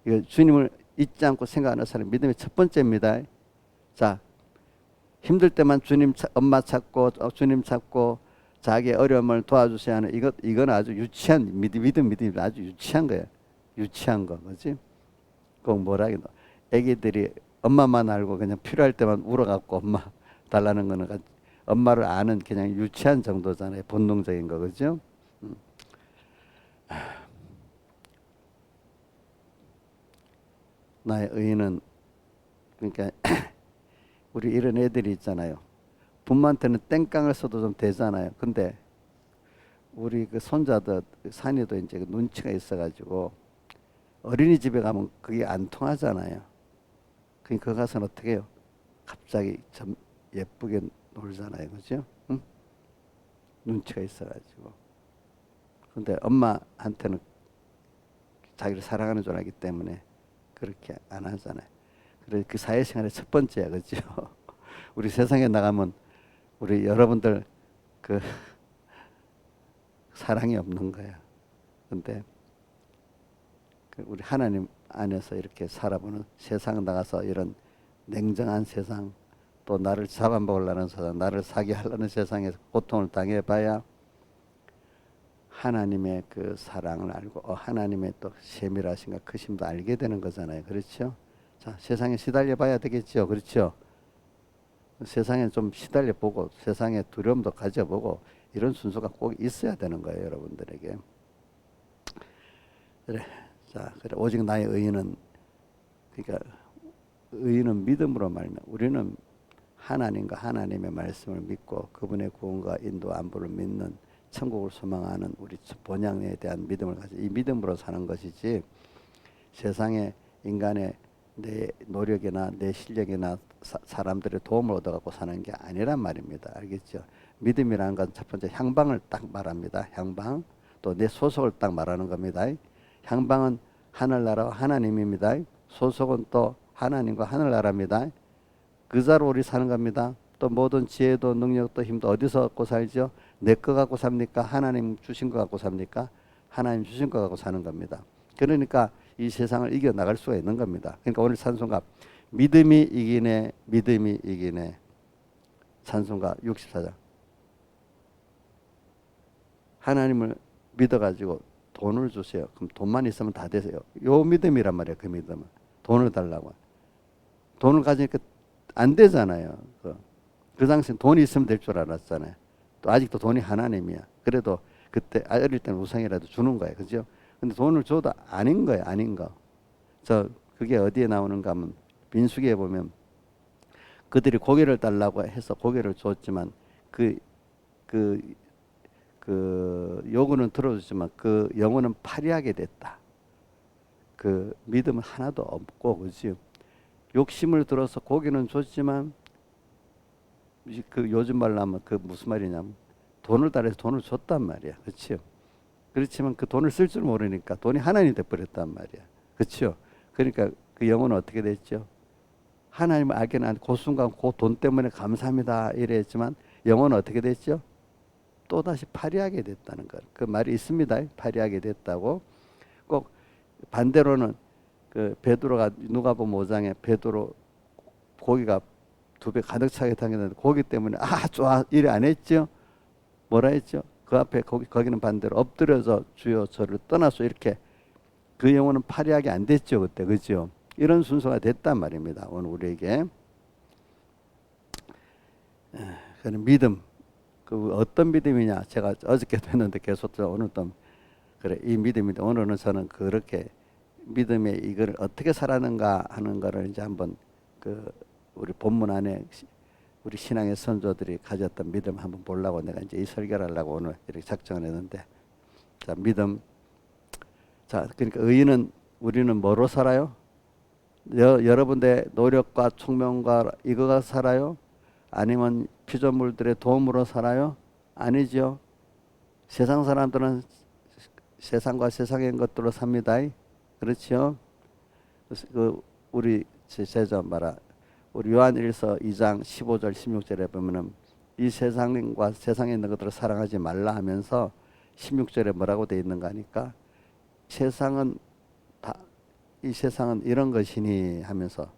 Speaker 1: 이거 주님을 잊지 않고 생각하는 사람이 믿음의 첫 번째입니다. 자, 힘들 때만 엄마 찾고 주님 찾고 자기의 어려움을 도와주셔야 하는 이건 아주 유치한 믿음이 아주 유치한 거예요. 유치한 거, 그지? 꼭 뭐라 해도 애기들이 엄마만 알고 그냥 필요할 때만 울어갖고 엄마 달라는 거는 엄마를 아는 그냥 유치한 정도잖아요. 본능적인 거, 그죠? 나의 의인은 그러니까 우리 이런 애들이 있잖아요. 부모한테는 땡깡을 써도 좀 되잖아요. 근데 우리 그 손자들 산이도 이제 그 눈치가 있어가지고 어린이집에 가면 그게 안 통하잖아요. 그러니까 그 가서는 어떻게 해요? 갑자기 좀 예쁘게 놀잖아요. 그죠? 응? 눈치가 있어가지고. 근데 엄마한테는 자기를 사랑하는 줄 알기 때문에 그렇게 안 하잖아요. 그래서 그 사회생활의 첫 번째야. 그죠? 우리 세상에 나가면 우리 여러분들 그 사랑이 없는 거야. 근데 우리 하나님 안에서 이렇게 살아보는 세상 나가서 이런 냉정한 세상 또 나를 잡아먹으려는 세상 나를 사기하려는 세상에서 고통을 당해봐야 하나님의 그 사랑을 알고 하나님의 또 세밀하신가 크심도 알게 되는 거잖아요. 그렇죠? 자, 세상에 시달려 봐야 되겠죠. 그렇죠? 세상에 좀 시달려 보고 세상에 두려움도 가져보고 이런 순서가 꼭 있어야 되는 거예요. 여러분들에게. 그래. 자, 그래. 오직 나의 의인은 그러니까 의인은 믿음으로 말미암아 우리는 하나님과 하나님의 말씀을 믿고 그분의 구원과 인도 안보를 믿는 천국을 소망하는 우리 본향에 대한 믿음을 가지고 이 믿음으로 사는 것이지 세상에 인간의 내 노력이나 내 실력이나 사람들의 도움을 얻어갖고 사는 게 아니란 말입니다. 알겠죠? 믿음이라는 건 첫 번째 향방을 딱 말합니다. 향방. 또 내 소속을 딱 말하는 겁니다. 향방은 하늘나라와 하나님입니다. 소속은 또 하나님과 하늘나라입니다. 그 자로 우리 사는 겁니다. 또 모든 지혜도 능력도 힘도 어디서 얻고 살죠? 내 거 갖고 삽니까? 하나님 주신 거 갖고 삽니까? 하나님 주신 거 갖고 사는 겁니다. 그러니까 이 세상을 이겨나갈 수가 있는 겁니다. 그러니까 오늘 찬송가 믿음이 이기네 믿음이 이기네 찬송가 64장 하나님을 믿어가지고 돈을 주세요. 그럼 돈만 있으면 다 되세요. 요 믿음이란 말이에요. 그 믿음은 돈을 달라고 돈을 가지니까 안 되잖아요. 그 당시엔 돈이 있으면 될 줄 알았잖아요. 또 아직도 돈이 하나님이야. 그래도 그때 어릴 때는 우상이라도 주는 거예요. 그죠? 근데 돈을 줘도 아닌 거예요. 아닌 거. 그게 어디에 나오는가 하면 민수기에 보면 그들이 고개를 달라고 해서 고개를 줬지만 그 요구는 들어주지만 그 영혼은 파리하게 됐다. 그 믿음은 하나도 없고 그죠? 욕심을 들어서 고개는 줬지만 그 요즘 말로 하면 그 무슨 말이냐면 돈을 달해서 돈을 줬단 말이야. 그렇죠? 그렇지만 그 돈을 쓸 줄 모르니까 돈이 하나님이 돼버렸단 말이야. 그렇죠? 그러니까 그 영혼은 어떻게 됐죠? 하나님을 알게는 안 그 순간 그 돈 때문에 감사합니다 이랬지만 영혼은 어떻게 됐죠? 또다시 파리하게 됐다는 것. 그 말이 있습니다. 파리하게 됐다고. 꼭 반대로는 그 베드로가 누가복음 5장에 베드로 고기가 2배 가득 차게 당겼는데 고기 때문에 아 좋아 이래 안 했죠? 뭐라 했죠? 그 앞에 거기는 반대로 엎드려서 주여 저를 떠나서 이렇게 그 영혼은 파리하게 안 됐죠 그때 그죠? 이런 순서가 됐단 말입니다. 오늘 우리에게 그런 믿음 그 어떤 믿음이냐 제가 어저께도 했는데 계속 오늘 또 그래 이 믿음인데 오늘은 저는 그렇게 믿음의 이걸 어떻게 살았는가 하는 거를 이제 한번 그 우리 본문 안에 우리 신앙의 선조들이 가졌던 믿음 한번 보려고 내가 이제 이 설교를 하려고 오늘 이렇게 작정을 했는데 자 믿음 자 그러니까 의인은 우리는 뭐로 살아요? 여러분의 노력과 총명과 이거가 살아요? 아니면 피조물들의 도움으로 살아요? 아니죠. 세상 사람들은 세상과 세상의 것들로 삽니다. 그렇죠? 우리 제자 말아 우리 요한일서 2장 15절 16절에 보면은 이 세상과 세상에 있는 것들을 사랑하지 말라 하면서 16절에 뭐라고 되어 있는가 하니까 세상은 이 세상은 이런 것이니 하면서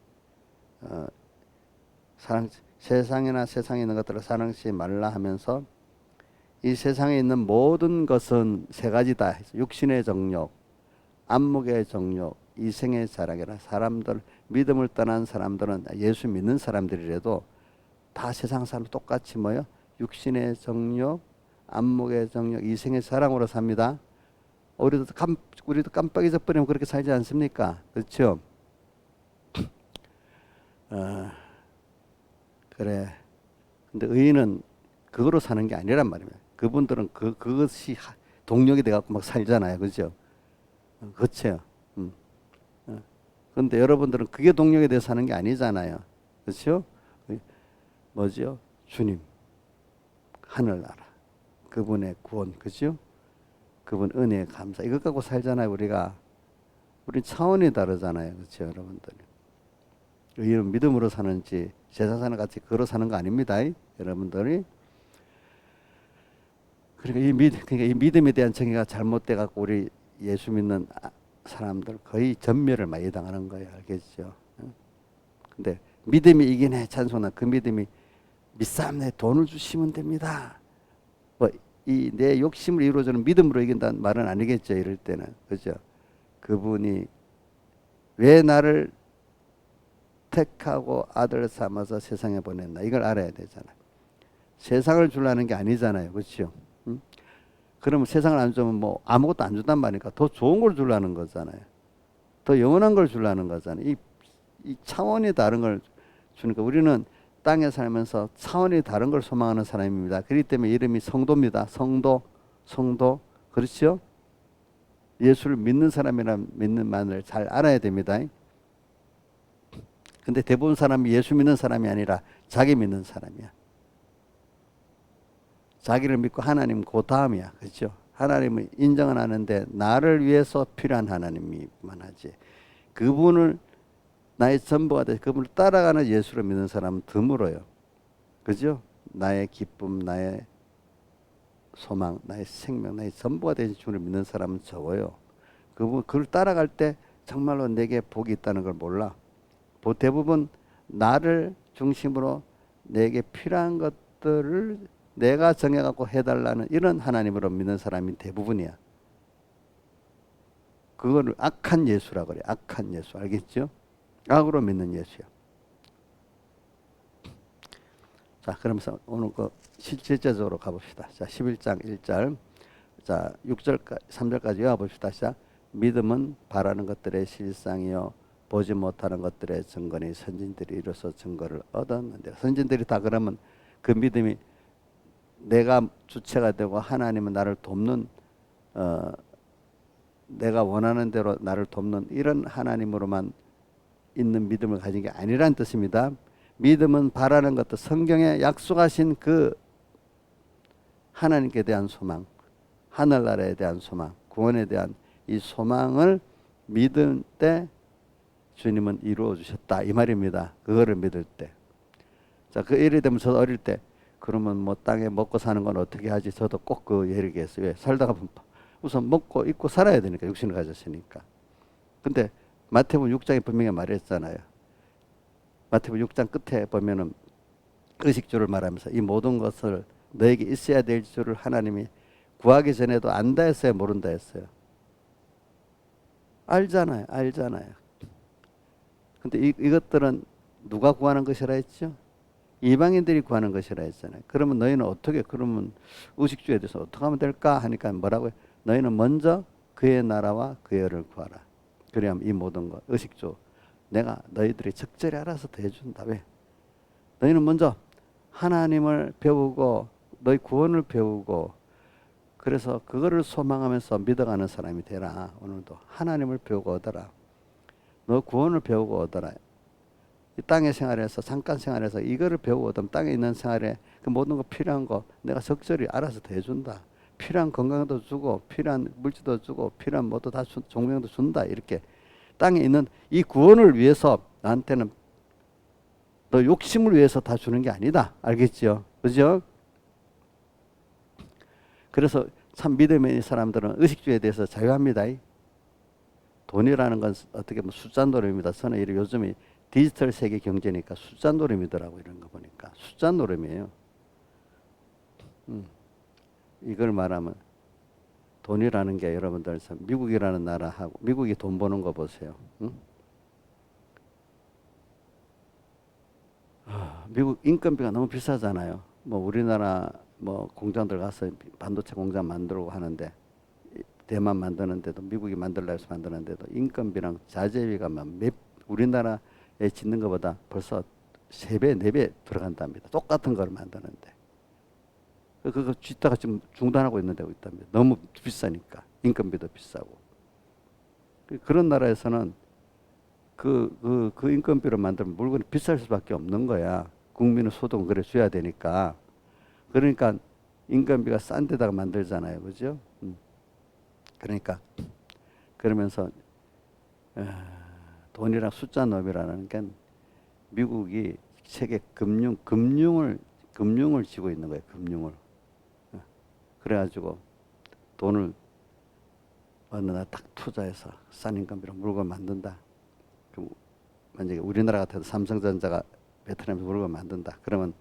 Speaker 1: 세상이나 세상에 있는 것들을 사랑하지 말라 하면서 이 세상에 있는 모든 것은 세 가지다. 육신의 정욕, 안목의 정욕, 이생의 자랑이라. 사람들 믿음을 떠난 사람들은 예수 믿는 사람들이라도 다 세상 사람 똑같이 뭐요? 육신의 정욕, 안목의 정욕, 이생의 자랑으로 삽니다. 우리도 깜빡 잊어버리면 그렇게 살지 않습니까? 그렇죠? 그래. 근데 의인은 그거로 사는 게 아니란 말입니다. 그분들은 그것이 동력이 돼갖고 막 살잖아요. 그죠? 그렇죠. 그런데 여러분들은 그게 동력이 돼서 사는 게 아니잖아요. 그렇죠? 뭐죠? 주님, 하늘나라, 그분의 구원, 그죠? 그분 은혜에 감사. 이것 갖고 살잖아요, 우리가. 우리 차원이 다르잖아요. 그렇죠, 여러분들. 의인은 믿음으로 사는지 세상 사는 같이 걸어 사는 거 아닙니다. 여러분들이. 그러니까 이 믿음에 대한 정의가 잘못돼 갖고 우리 예수 믿는 사람들 거의 전멸을 많이 당하는 거예요. 알겠죠? 근데 믿음이 이기네 찬송은 그 믿음이 믿사옵네 돈을 주시면 됩니다. 뭐 이 내 욕심을 이루어주는 믿음으로 이긴다는 말은 아니겠죠. 이럴 때는. 그죠? 그분이 왜 나를 택하고 아들 삼아서 세상에 보냈나 이걸 알아야 되잖아요. 세상을 주려는 게 아니잖아요. 그렇죠? 그러면 세상을 안 주면 뭐 아무것도 안 준단 말이니까 더 좋은 걸 주려는 거잖아요. 더 영원한 걸 주려는 거잖아요. 이 이 차원이 다른 걸 주니까 우리는 땅에 살면서 차원이 다른 걸 소망하는 사람입니다. 그렇기 때문에 이름이 성도입니다. 성도. 그렇죠? 예수를 믿는 사람이란 믿는 만을 잘 알아야 됩니다. 근데 대부분 사람이 예수 믿는 사람이 아니라 자기 믿는 사람이야. 자기를 믿고 하나님 그 다음이야. 그렇죠? 하나님을 인정은 하는데 나를 위해서 필요한 하나님이만 하지. 그분을 나의 전부가 돼 그분을 따라가는 예수를 믿는 사람은 드물어요. 그죠? 나의 기쁨, 나의 소망, 나의 생명, 나의 전부가 되신 주를 믿는 사람은 적어요. 그걸 따라갈 때 정말로 내게 복이 있다는 걸 몰라. 대부분 나를 중심으로 내게 필요한 것들을 내가 정해갖고 해달라는 이런 하나님으로 믿는 사람이 대부분이야. 그거를 악한 예수라고 그래. 악한 예수. 알겠죠? 악으로 믿는 예수야. 자, 그러면서 오늘 실제적으로 가봅시다. 자, 11장 1절. 자, 6절까지, 3절까지 외워봅시다. 자, 믿음은 바라는 것들의 실상이요. 보지 못하는 것들의 증거니 선진들이 이로써 증거를 얻었는데. 선진들이 다 그러면 그 믿음이 내가 주체가 되고 하나님은 나를 돕는, 내가 원하는 대로 나를 돕는 이런 하나님으로만 있는 믿음을 가진 게 아니란 뜻입니다. 믿음은 바라는 것도 성경에 약속하신 그 하나님께 대한 소망, 하늘나라에 대한 소망, 구원에 대한 이 소망을 믿을 때 주님은 이루어 주셨다 이 말입니다. 그거를 믿을 때. 자, 그 예를 들면 저도 어릴 때 그러면 뭐 땅에 먹고 사는 건 어떻게 하지? 저도 꼭 그 얘기했어요. 왜? 살다가 보면 우선 먹고 입고 살아야 되니까 육신을 가졌으니까. 근데 마태복음 6장에 분명히 말했잖아요. 마태복음 6장 끝에 보면은 의식주를 말하면서 이 모든 것을 너에게 있어야 될 줄을 하나님이 구하기 전에도 안다 했어요, 모른다 했어요. 알잖아요. 근데 이것들은 누가 구하는 것이라 했죠? 이방인들이 구하는 것이라 했잖아요. 그러면 너희는 어떻게, 그러면 의식주에 대해서 어떻게 하면 될까 하니까 뭐라고요? 너희는 먼저 그의 나라와 그의 의를 구하라. 그래야 이 모든 것, 의식주, 내가 너희들이 적절히 알아서 대해준다. 왜? 너희는 먼저 하나님을 배우고 너희 구원을 배우고 그래서 그거를 소망하면서 믿어가는 사람이 되라. 오늘도 하나님을 배우고 얻어라. 너 구원을 배우고 얻어라. 이 땅의 생활에서 잠깐 생활에서 이거를 배우고 얻으면 땅에 있는 생활에 그 모든 거 필요한 거 내가 적절히 알아서 대해준다. 필요한 건강도 주고 필요한 물질도 주고 필요한 뭐도 다 종명도 준다. 이렇게 땅에 있는 이 구원을 위해서 나한테는 너 욕심을 위해서 다 주는 게 아니다. 알겠죠? 그죠? 그래서 참 믿음의 있는 사람들은 의식주에 대해서 자유합니다. 돈이라는 건 어떻게 보면 숫자 노름입니다. 저는 요즘이 디지털 세계 경제니까 숫자 노름이더라고 이런 거 보니까. 숫자 노름이에요. 이걸 말하면 돈이라는 게 여러분들 미국이라는 나라하고 미국이 돈 버는 거 보세요. 응? 미국 인건비가 너무 비싸잖아요. 뭐 우리나라 뭐 공장들 가서 반도체 공장 만들고 하는데 대만 만드는데도 미국이 만들라 해서 만드는데도 인건비랑 자재비가 우리나라에 짓는 것보다 벌써 3배, 4배 들어간답니다. 똑같은 걸 만드는데. 그거 짓다가 지금 중단하고 있는 데가 있답니다. 너무 비싸니까. 인건비도 비싸고. 그런 나라에서는 그 인건비로 만들면 물건이 비쌀 수밖에 없는 거야. 국민의 소득은 그래 줘야 되니까. 그러니까 인건비가 싼 데다가 만들잖아요. 그죠? 그러니까 그러면서 돈이랑 숫자 놈이라는 게 미국이 세계 금융을 쥐고 있는 거예요. 금융을. 그래가지고 돈을 어느 날 딱 투자해서 싼 인건비로 물건 만든다. 만약에 우리나라 같아도 삼성전자가 베트남에서 물건 만든다. 그러면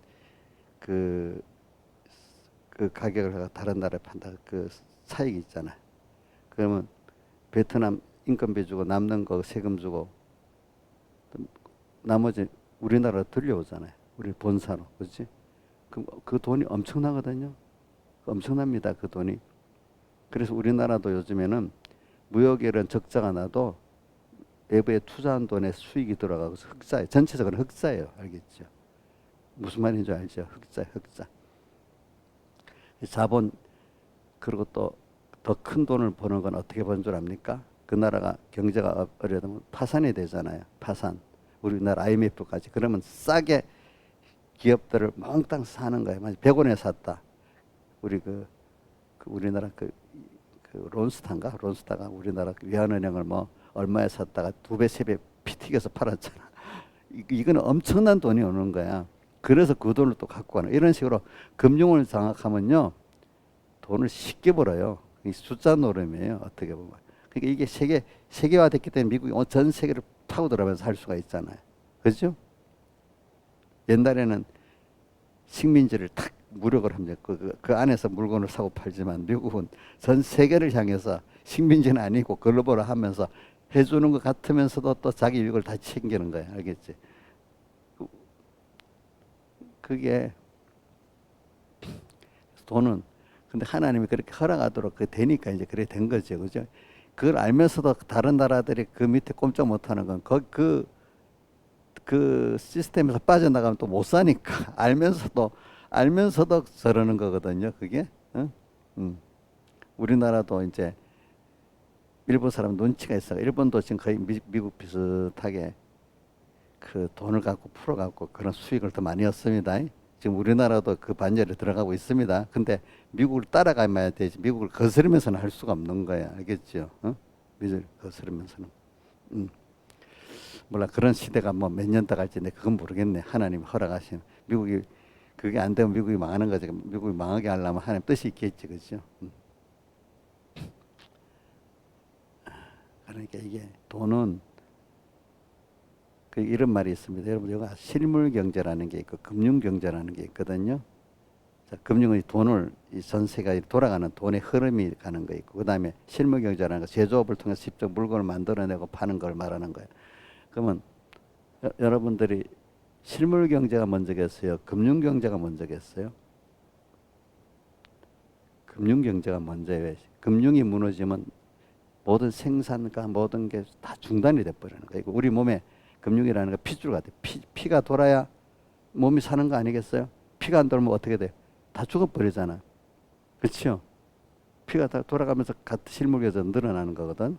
Speaker 1: 그 가격을 다른 나라에 판다. 그 차익이 있잖아요. 그러면 베트남 인건비 주고 남는 거 세금 주고 나머지 우리나라로 들려오잖아요. 우리 본사로. 그렇지? 그럼 그 돈이 엄청나거든요. 엄청납니다. 그 돈이. 그래서 우리나라도 요즘에는 무역에 이런 적자가 나도 외부에 투자한 돈에 수익이 들어가고 흑자예요. 전체적으로 흑자예요. 알겠죠? 무슨 말인지 알죠? 흑자, 흑자. 자본, 그리고 또 더 큰 돈을 버는 건 어떻게 버는 줄 압니까? 그 나라가 경제가 어려우면 파산이 되잖아요. 파산. 우리나라 IMF까지. 그러면 싸게 기업들을 몽땅 사는 거예요. 100원에 샀다. 우리 우리나라 론스타인가? 론스타가 우리나라 외환은행을 뭐 얼마에 샀다가 2배, 3배 피 튀겨서 팔았잖아. 이거는 엄청난 돈이 오는 거야. 그래서 그 돈을 또 갖고 가는. 이런 식으로 금융을 장악하면요. 돈을 쉽게 벌어요. 이 숫자 노름이에요. 어떻게 보면. 그러니까 이게 세계화됐기 때문에 미국이 전 세계를 파고들어가면서 할 수가 있잖아요. 그렇죠? 옛날에는 식민지를 탁 무력을 합니다. 그 안에서 물건을 사고 팔지만 미국은 전 세계를 향해서 식민지는 아니고 글로벌화 하면서 해주는 것 같으면서도 또 자기 이익을 다 챙기는 거예요. 알겠지? 그게 돈은 근데 하나님이 그렇게 허락하도록 되니까 이제 그래 된 거죠. 그죠? 그걸 알면서도 다른 나라들이 그 밑에 꼼짝 못 하는 건 그 시스템에서 빠져나가면 또 못 사니까 알면서도 저러는 거거든요. 그게. 응? 우리나라도 이제 일본 사람 눈치가 있어. 일본도 지금 거의 미국 비슷하게 그 돈을 갖고 풀어갖고 그런 수익을 더 많이 얻습니다. 지금 우리나라도 그 반열에 들어가고 있습니다. 근데 미국을 따라가야 되지. 미국을 거스르면서는 할 수가 없는 거야. 알겠죠? 어? 미국을 거스르면서는. 몰라. 그런 시대가 뭐 몇 년 더 갈지 그건 모르겠네. 하나님이 허락하시면. 미국이 그게 안 되면 미국이 망하는 거지. 미국이 망하게 하려면 하나님 뜻이 있겠지. 그죠? 그러니까 이게 돈은 이런 말이 있습니다. 여러분, 여기가 실물 경제라는 게 있고 금융 경제라는 게 있거든요. 자, 금융은 돈을 이 전세가 돌아가는 돈의 흐름이 가는 거 있고, 그 다음에 실물 경제라는 거 제조업을 통해서 직접 물건을 만들어내고 파는 걸 말하는 거예요. 그러면 여러분들이 실물 경제가 먼저겠어요? 금융 경제가 먼저겠어요? 금융 경제가 먼저예요. 금융이 무너지면 모든 생산과 모든 게 다 중단이 돼버리는 거예요. 우리 몸에 금융이라는 거 핏줄 같아요. 피가 돌아야 몸이 사는 거 아니겠어요? 피가 안 돌면 어떻게 돼? 다 죽어버리잖아. 그렇죠? 피가 다 돌아가면서 실물 경제가 늘어나는 거거든.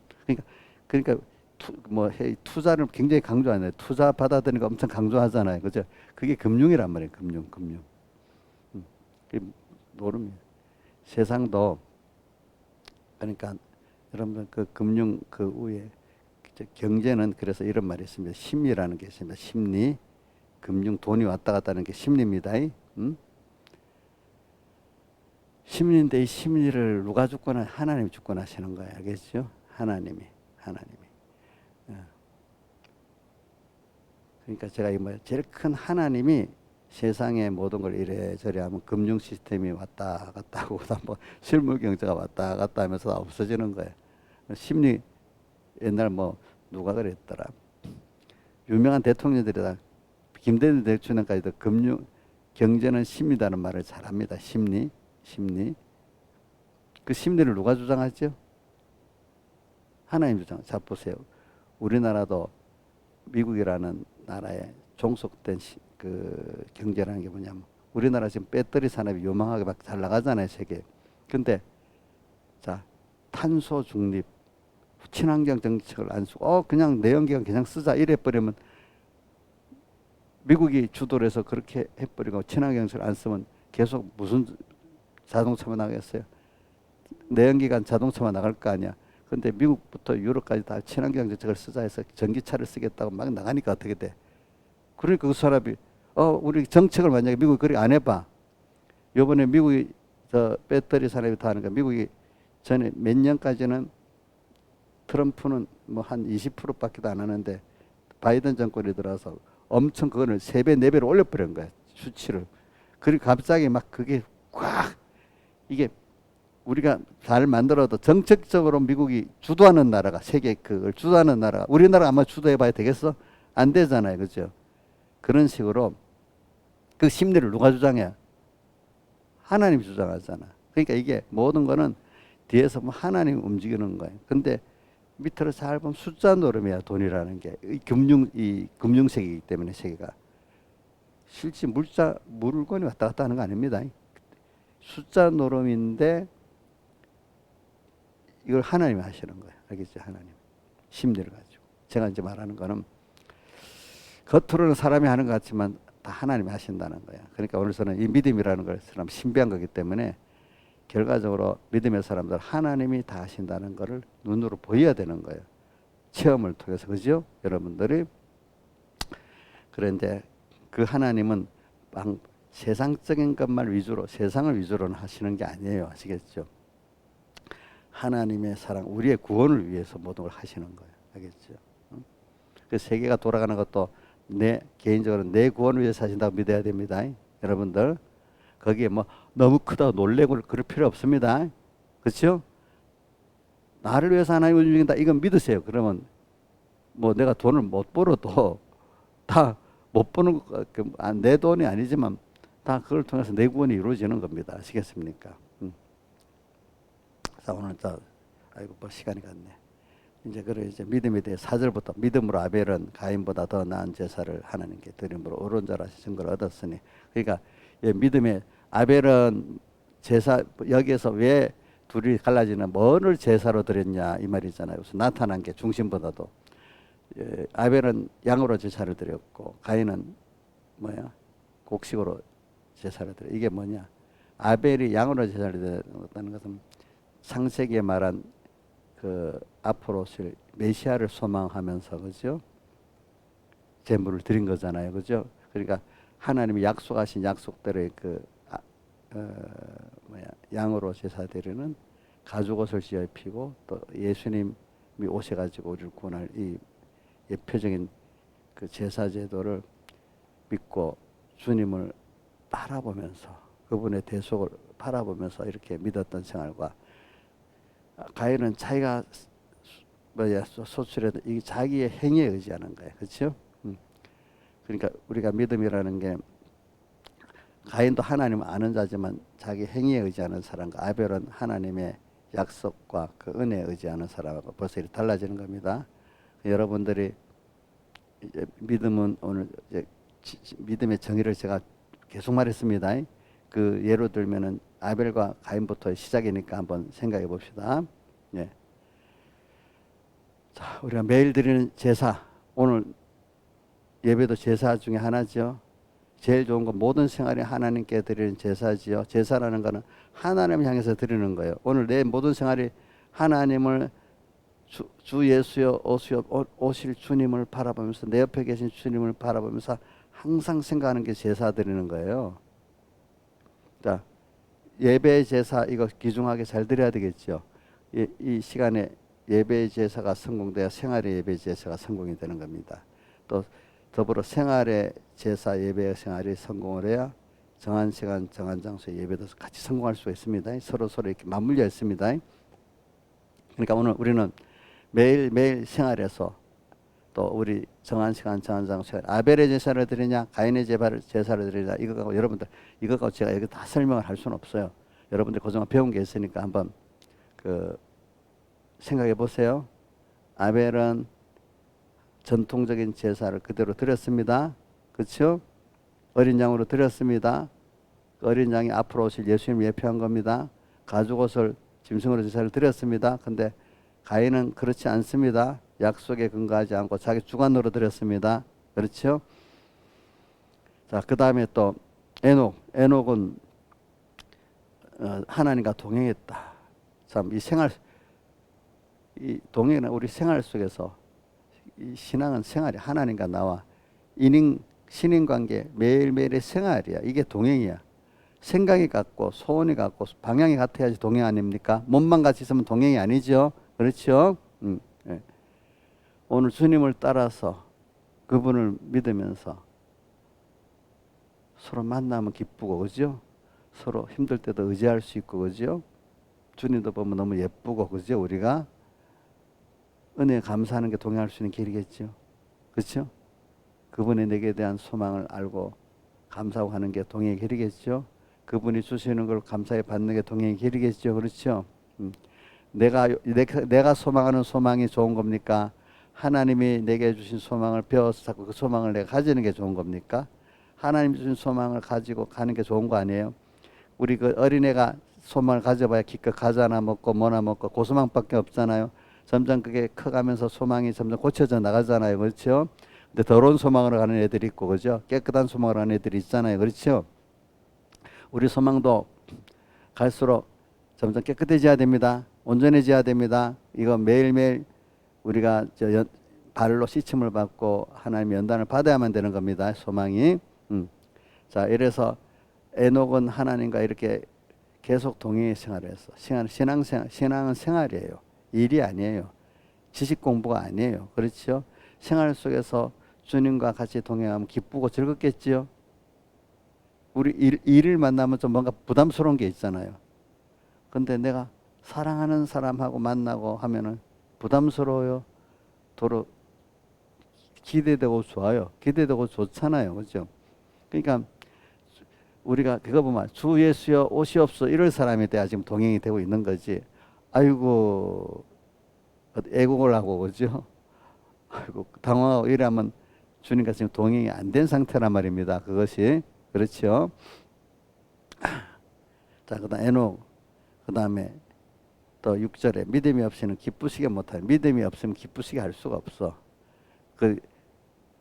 Speaker 1: 그러니까 투자를 굉장히 강조하네. 투자 받아들이는 거 엄청 강조하잖아요. 그죠? 그게 금융이란 말이에요. 금융. 모릅니다. 세상도 그러니까 여러분 그 금융 그 위에 경제는 그래서 이런 말이 있습니다. 심리라는 게 있습니다. 심리, 금융, 돈이 왔다 갔다 하는 게 심리입니다. 심리인데 이 심리를 누가 주권하? 하나님이 주권하시는 거예요. 알겠죠? 하나님이. 그러니까 제가 제일 큰 하나님이 세상의 모든 걸 이래저래 하면 금융 시스템이 왔다 갔다 하고 뭐 실물 경제가 왔다 갔다 하면서 없어지는 거예요. 심리 옛날 누가 그랬더라. 유명한 대통령들이 다 김대중 대통령까지도 금융 경제는 심리다는 말을 잘합니다. 심리. 그 심리를 누가 주장하죠? 하나님 주장. 자 보세요. 우리나라도 미국이라는 나라에 종속된 그 경제라는 게 뭐냐면 우리나라 지금 배터리 산업이 요망하게 막 잘 나가잖아요, 세계. 근데 자 탄소 중립, 친환경 정책을 안 쓰고 그냥 내연기관 그냥 쓰자 이래 버리면 미국이 주도를 해서 그렇게 해버리고 친환경 정책을 안 쓰면 계속 무슨 자동차만 나가겠어요? 내연기관 자동차만 나갈 거 아니야. 근데 미국부터 유럽까지 다 친환경 정책을 쓰자 해서 전기차를 쓰겠다고 막 나가니까 어떻게 돼? 그러니까 그 사람이 우리 정책을 만약에 미국이 그렇게 안 해봐. 요번에 미국이 저 배터리 산업이 다 하니까 미국이 전에 몇 년까지는 트럼프는 한 20%밖에 안 하는데 바이든 정권이 들어서 엄청 그거를 3배, 4배로 올려버린 거야. 수치를. 그리고 갑자기 막 그게 꽉 이게 우리가 잘 만들어도 정책적으로 미국이 주도하는 나라가 세계 그걸 주도하는 나라가 우리나라 아마 주도해봐야 되겠어? 안 되잖아요. 그죠? 그런 식으로 그 심리를 누가 주장해? 하나님이 주장하잖아. 그러니까 이게 모든 거는 뒤에서 하나님이 움직이는 거예요. 근데 밑으로 잘 보면 숫자 노름이야. 돈이라는 게 이 금융세계이기 때문에 세계가 실제 물건이 왔다 갔다 하는 거 아닙니다. 숫자 노름인데 이걸 하나님이 하시는 거예요. 알겠죠? 하나님 심리를 가지고. 제가 이제 말하는 거는 겉으로는 사람이 하는 것 같지만 다 하나님이 하신다는 거예요. 그러니까 오늘 저는 이 믿음이라는 걸 사람 신비한 거기 때문에 결과적으로 믿음의 사람들 하나님이 다 하신다는 것을 눈으로 보여야 되는 거예요. 체험을 통해서. 그죠? 여러분들이. 그런데 그 하나님은 세상적인 것만 위주로 세상을 위주로는 하시는 게 아니에요. 아시겠죠? 하나님의 사랑, 우리의 구원을 위해서 모든 걸 하시는 거예요. 알겠죠? 그 세계가 돌아가는 것도 개인적으로 내 구원을 위해서 하신다고 믿어야 됩니다. 여러분들 거기에 뭐 너무 크다고 놀래고 그럴 필요 없습니다. 그렇죠? 나를 위해서 하나님 움직인다 이건 믿으세요. 그러면 뭐 내가 돈을 못 벌어도 다 못 버는 내 돈이 아니지만 다 그걸 통해서 내 구원이 이루어지는 겁니다. 아시겠습니까? 자, 오늘 아이고 뭐 시간이 갔네. 이제 믿음에 대해 4절부터 믿음으로 아벨은 가인보다 더 나은 제사를 하나님께 드림으로 옳은 자라 증거를 얻었으니. 그러니까 믿음의 아벨은 제사, 여기에서 왜 둘이 갈라지는 뭐를 제사로 드렸냐 이 말이잖아요. 그래서 나타난 게 중심보다도 아벨은 양으로 제사를 드렸고 가인은 곡식으로 제사를 드려. 이게 뭐냐? 아벨이 양으로 제사를 드렸다는 것은 창세기에 말한 그 앞으로 오실 메시아를 소망하면서 그죠? 제물을 드린 거잖아요. 그죠? 그러니까 하나님이 약속하신 약속대로의 양으로 제사 드리는 가죽옷을 지어 입히고 또 예수님이 오셔가지고 우리를 구원할 이 예표적인 그 제사 제도를 믿고 주님을 바라보면서 그분의 대속을 바라보면서 이렇게 믿었던 생활과 가인은 자기가 소출해도 이 자기의 행위에 의지하는 거예요. 그렇죠? 그러니까 우리가 믿음이라는 게 가인도 하나님을 아는 자지만 자기 행위에 의지하는 사람과 아벨은 하나님의 약속과 그 은혜에 의지하는 사람하고 벌써 이렇게 달라지는 겁니다. 여러분들이 이제 믿음은 오늘 이제 믿음의 정의를 제가 계속 말했습니다. 그 예로 들면은 아벨과 가인부터 시작이니까 한번 생각해 봅시다. 예. 자, 우리가 매일 드리는 제사, 오늘 예배도 제사 중에 하나죠. 제일 좋은 건 모든 생활이 하나님께 드리는 제사지요. 제사라는 거는 하나님을 향해서 드리는 거예요. 오늘 내 모든 생활이 하나님을 주 예수여 오실 주님을 바라보면서 내 옆에 계신 주님을 바라보면서 항상 생각하는 게 제사 드리는 거예요. 자, 예배 제사 이거 귀중하게 잘 드려야 되겠죠. 이 시간에 예배 제사가 성공돼야 생활의 예배 제사가 성공이 되는 겁니다. 또 더불어 생활의 제사 예배 생활이 성공을 해야 정한 시간 정한 장소에 예배도 같이 성공할 수 있습니다. 서로 이렇게 맞물려 있습니다. 그러니까 오늘 우리는 매일 생활에서 또 우리 정한 시간 정한 장소에 아벨의 제사를 드리냐 가인의 제사를 드리냐 이거 갖고 여러분들 이거 갖고 제가 여기 다 설명을 할 수는 없어요. 여러분들 그동안 배운 게 있으니까 한번 생각해 보세요. 아벨은 전통적인 제사를 그대로 드렸습니다. 그렇죠? 어린 양으로 드렸습니다. 그 어린 양이 앞으로 오실 예수님을 예표한 겁니다. 가죽옷을 짐승으로 제사를 드렸습니다. 근데 가인은 그렇지 않습니다. 약속에 근거하지 않고 자기 주관으로 드렸습니다. 그렇죠? 자, 그 다음에 또 에녹은 하나님과 동행했다. 참 이 동행은 우리 생활 속에서 이 신앙은 생활이 하나님과 나와 신인관계 매일매일의 생활이야. 이게 동행이야. 생각이 같고 소원이 같고 방향이 같아야지 동행 아닙니까? 몸만 같이 있으면 동행이 아니죠. 그렇죠? 네. 오늘 주님을 따라서 그분을 믿으면서 서로 만나면 기쁘고 그죠? 서로 힘들 때도 의지할 수 있고 그죠? 주님도 보면 너무 예쁘고 그죠? 우리가 은혜에 감사하는 게 동행할 수 있는 길이겠죠. 그렇죠? 그분이 내게 대한 소망을 알고 감사하고 하는 게 동행의 길이겠죠. 그분이 주시는 걸 감사히 받는 게 동행의 길이겠죠. 그렇죠? 내가 소망하는 소망이 좋은 겁니까? 하나님이 내게 주신 소망을 배워서 자꾸 그 소망을 내가 가지는 게 좋은 겁니까? 하나님 주신 소망을 가지고 가는 게 좋은 거 아니에요? 우리 그 어린애가 소망을 가져봐야 기껏 과자나 먹고 뭐나 먹고 그 소망밖에 없잖아요. 점점 그게 커가면서 소망이 점점 고쳐져 나가잖아요. 그렇죠? 근데 더러운 소망으로 가는 애들이 있고, 그죠? 깨끗한 소망으로 가는 애들이 있잖아요. 그렇죠? 우리 소망도 갈수록 점점 깨끗해져야 됩니다. 온전해져야 됩니다. 이거 매일매일 우리가 발로 씻음을 받고 하나님 연단을 받아야만 되는 겁니다. 소망이. 자, 이래서 에녹은 하나님과 이렇게 계속 동행의 생활을 했어. 신앙은 생활이에요. 일이 아니에요. 지식 공부가 아니에요. 그렇죠? 생활 속에서 주님과 같이 동행하면 기쁘고 즐겁겠지요. 우리 일을 만나면 좀 뭔가 부담스러운 게 있잖아요. 근데 내가 사랑하는 사람하고 만나고 하면은 부담스러워요. 도로 기대되고 좋아요. 기대되고 좋잖아요. 그죠? 그러니까 우리가 그거 보면 주 예수여 오시옵소 이럴 사람에 대해 지금 동행이 되고 있는 거지. 아이고 애국을 하고 그죠? 아이고 당황하고 이러면 주님과 지금 동행이 안 된 상태란 말입니다. 그것이 그렇죠. 자, 그다음 에녹, 그다음에 또 6절에 믿음이 없이는 기쁘시게 못하니 믿음이 없으면 기쁘시게 할 수가 없어.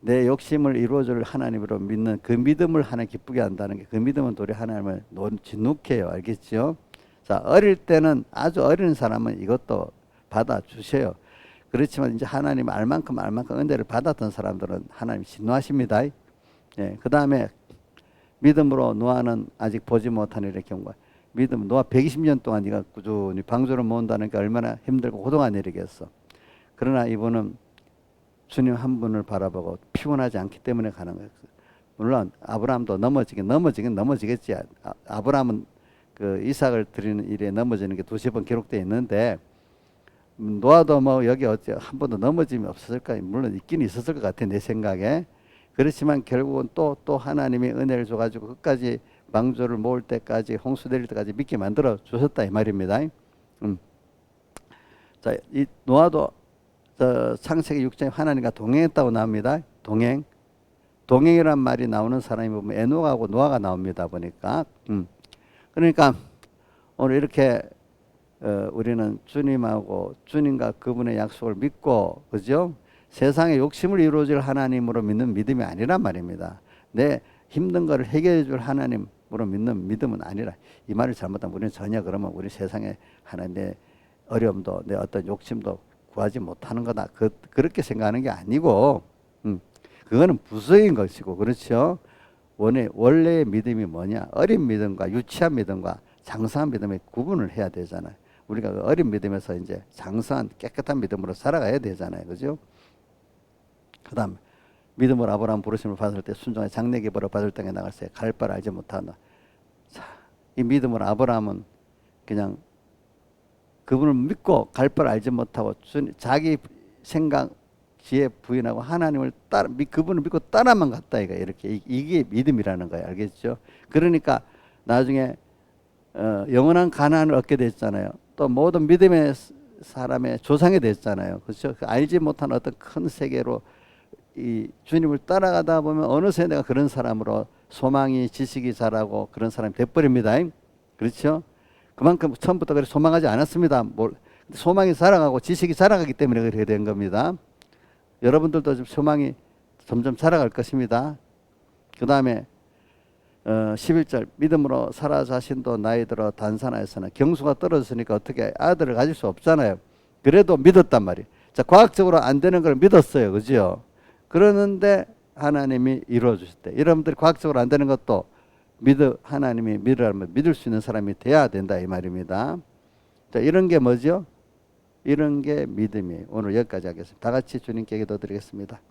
Speaker 1: 내 욕심을 이루어줄 하나님으로 믿는 그 믿음을 하나 기쁘게 한다는 게 그 믿음은 도리 하나님을 진욱해요. 알겠죠? 자, 어릴 때는 아주 어린 사람은 이것도 받아주셔요. 그렇지만 이제 하나님 알 만큼 은혜를 받았던 사람들은 하나님 진노하십니다. 예, 그 다음에 믿음으로 노아는 아직 보지 못한 일의 경우가 믿음 노아 120년 동안 네가 꾸준히 방주를 모은다는 게 얼마나 힘들고 고통한 일이겠어. 그러나 이분은 주님 한 분을 바라보고 피곤하지 않기 때문에 가는 거예요. 물론 아브라함도 넘어지겠지. 아브라함은 그 이삭을 드리는 일에 넘어지는 게 두세 번 기록되어 있는데 노아도 뭐 여기 어째 한 번도 넘어짐이 없었을까? 물론 있긴 있었을 것 같아 내 생각에. 그렇지만 결국은 또 하나님이 은혜를 줘가지고 끝까지 방주를 모을 때까지 홍수 내릴 때까지 믿게 만들어 주셨다 이 말입니다. 자, 이 노아도 창세기 6장에 하나님과 동행했다고 나옵니다. 동행이란 말이 나오는 사람이 보면 에녹하고 노아가 나옵니다. 보니까 그러니까 오늘 이렇게 우리는 주님하고 주님과 그분의 약속을 믿고 그죠? 세상의 욕심을 이루어줄 하나님으로 믿는 믿음이 아니란 말입니다. 내 힘든 것을 해결해 줄 하나님으로 믿는 믿음은 아니라 이 말을 잘못하면 우리는 전혀 그러면 우리 세상에 하나님의 어려움도 내 어떤 욕심도 구하지 못하는 거다. 그렇게 생각하는 게 아니고 그거는 부수인 것이고 그렇죠. 원래의 믿음이 뭐냐? 어린 믿음과 유치한 믿음과 장성한 믿음의 구분을 해야 되잖아요. 우리가 그 어린 믿음에서 이제 장성한 깨끗한 믿음으로 살아가야 되잖아요. 그죠? 그 다음 믿음으로 아브라함 부르심을 받을 때 순종의 장래 기벌을 받을 땅에 나갈 때 갈 바를 알지 못한다. 자, 이 믿음으로 아브라함은 그냥 그분을 믿고 갈 바를 알지 못하고 자기 생각 지혜 부인하고 하나님을 그분을 믿고 따라만 갔다 이렇게 이게 믿음이라는 거예요. 알겠죠? 그러니까 나중에 영원한 가나안을 얻게 됐잖아요. 또 모든 믿음의 사람의 조상이 됐잖아요. 그렇죠? 알지 못한 어떤 큰 세계로 이 주님을 따라가다 보면 어느새 내가 그런 사람으로 소망이 지식이 자라고 그런 사람이 돼버립니다. 그렇죠? 그만큼 처음부터 그렇게 소망하지 않았습니다. 소망이 자라가고 지식이 자라가기 때문에 그렇게 된 겁니다. 여러분들도 좀 소망이 점점 자라갈 것입니다. 그 다음에 11절 믿음으로 사라 자신도 나이 들어 단산하였으나 경수가 떨어졌으니까 어떻게 아들을 가질 수 없잖아요. 그래도 믿었단 말이에요. 자, 과학적으로 안 되는 걸 믿었어요. 그죠? 그러는데 하나님이 이루어 주셨대. 여러분들이 과학적으로 안 되는 것도 하나님이 믿으라면 믿을 수 있는 사람이 돼야 된다 이 말입니다. 자, 이런 게 뭐죠? 이런 게 믿음이에요. 오늘 여기까지 하겠습니다. 다 같이 주님께 기도드리겠습니다.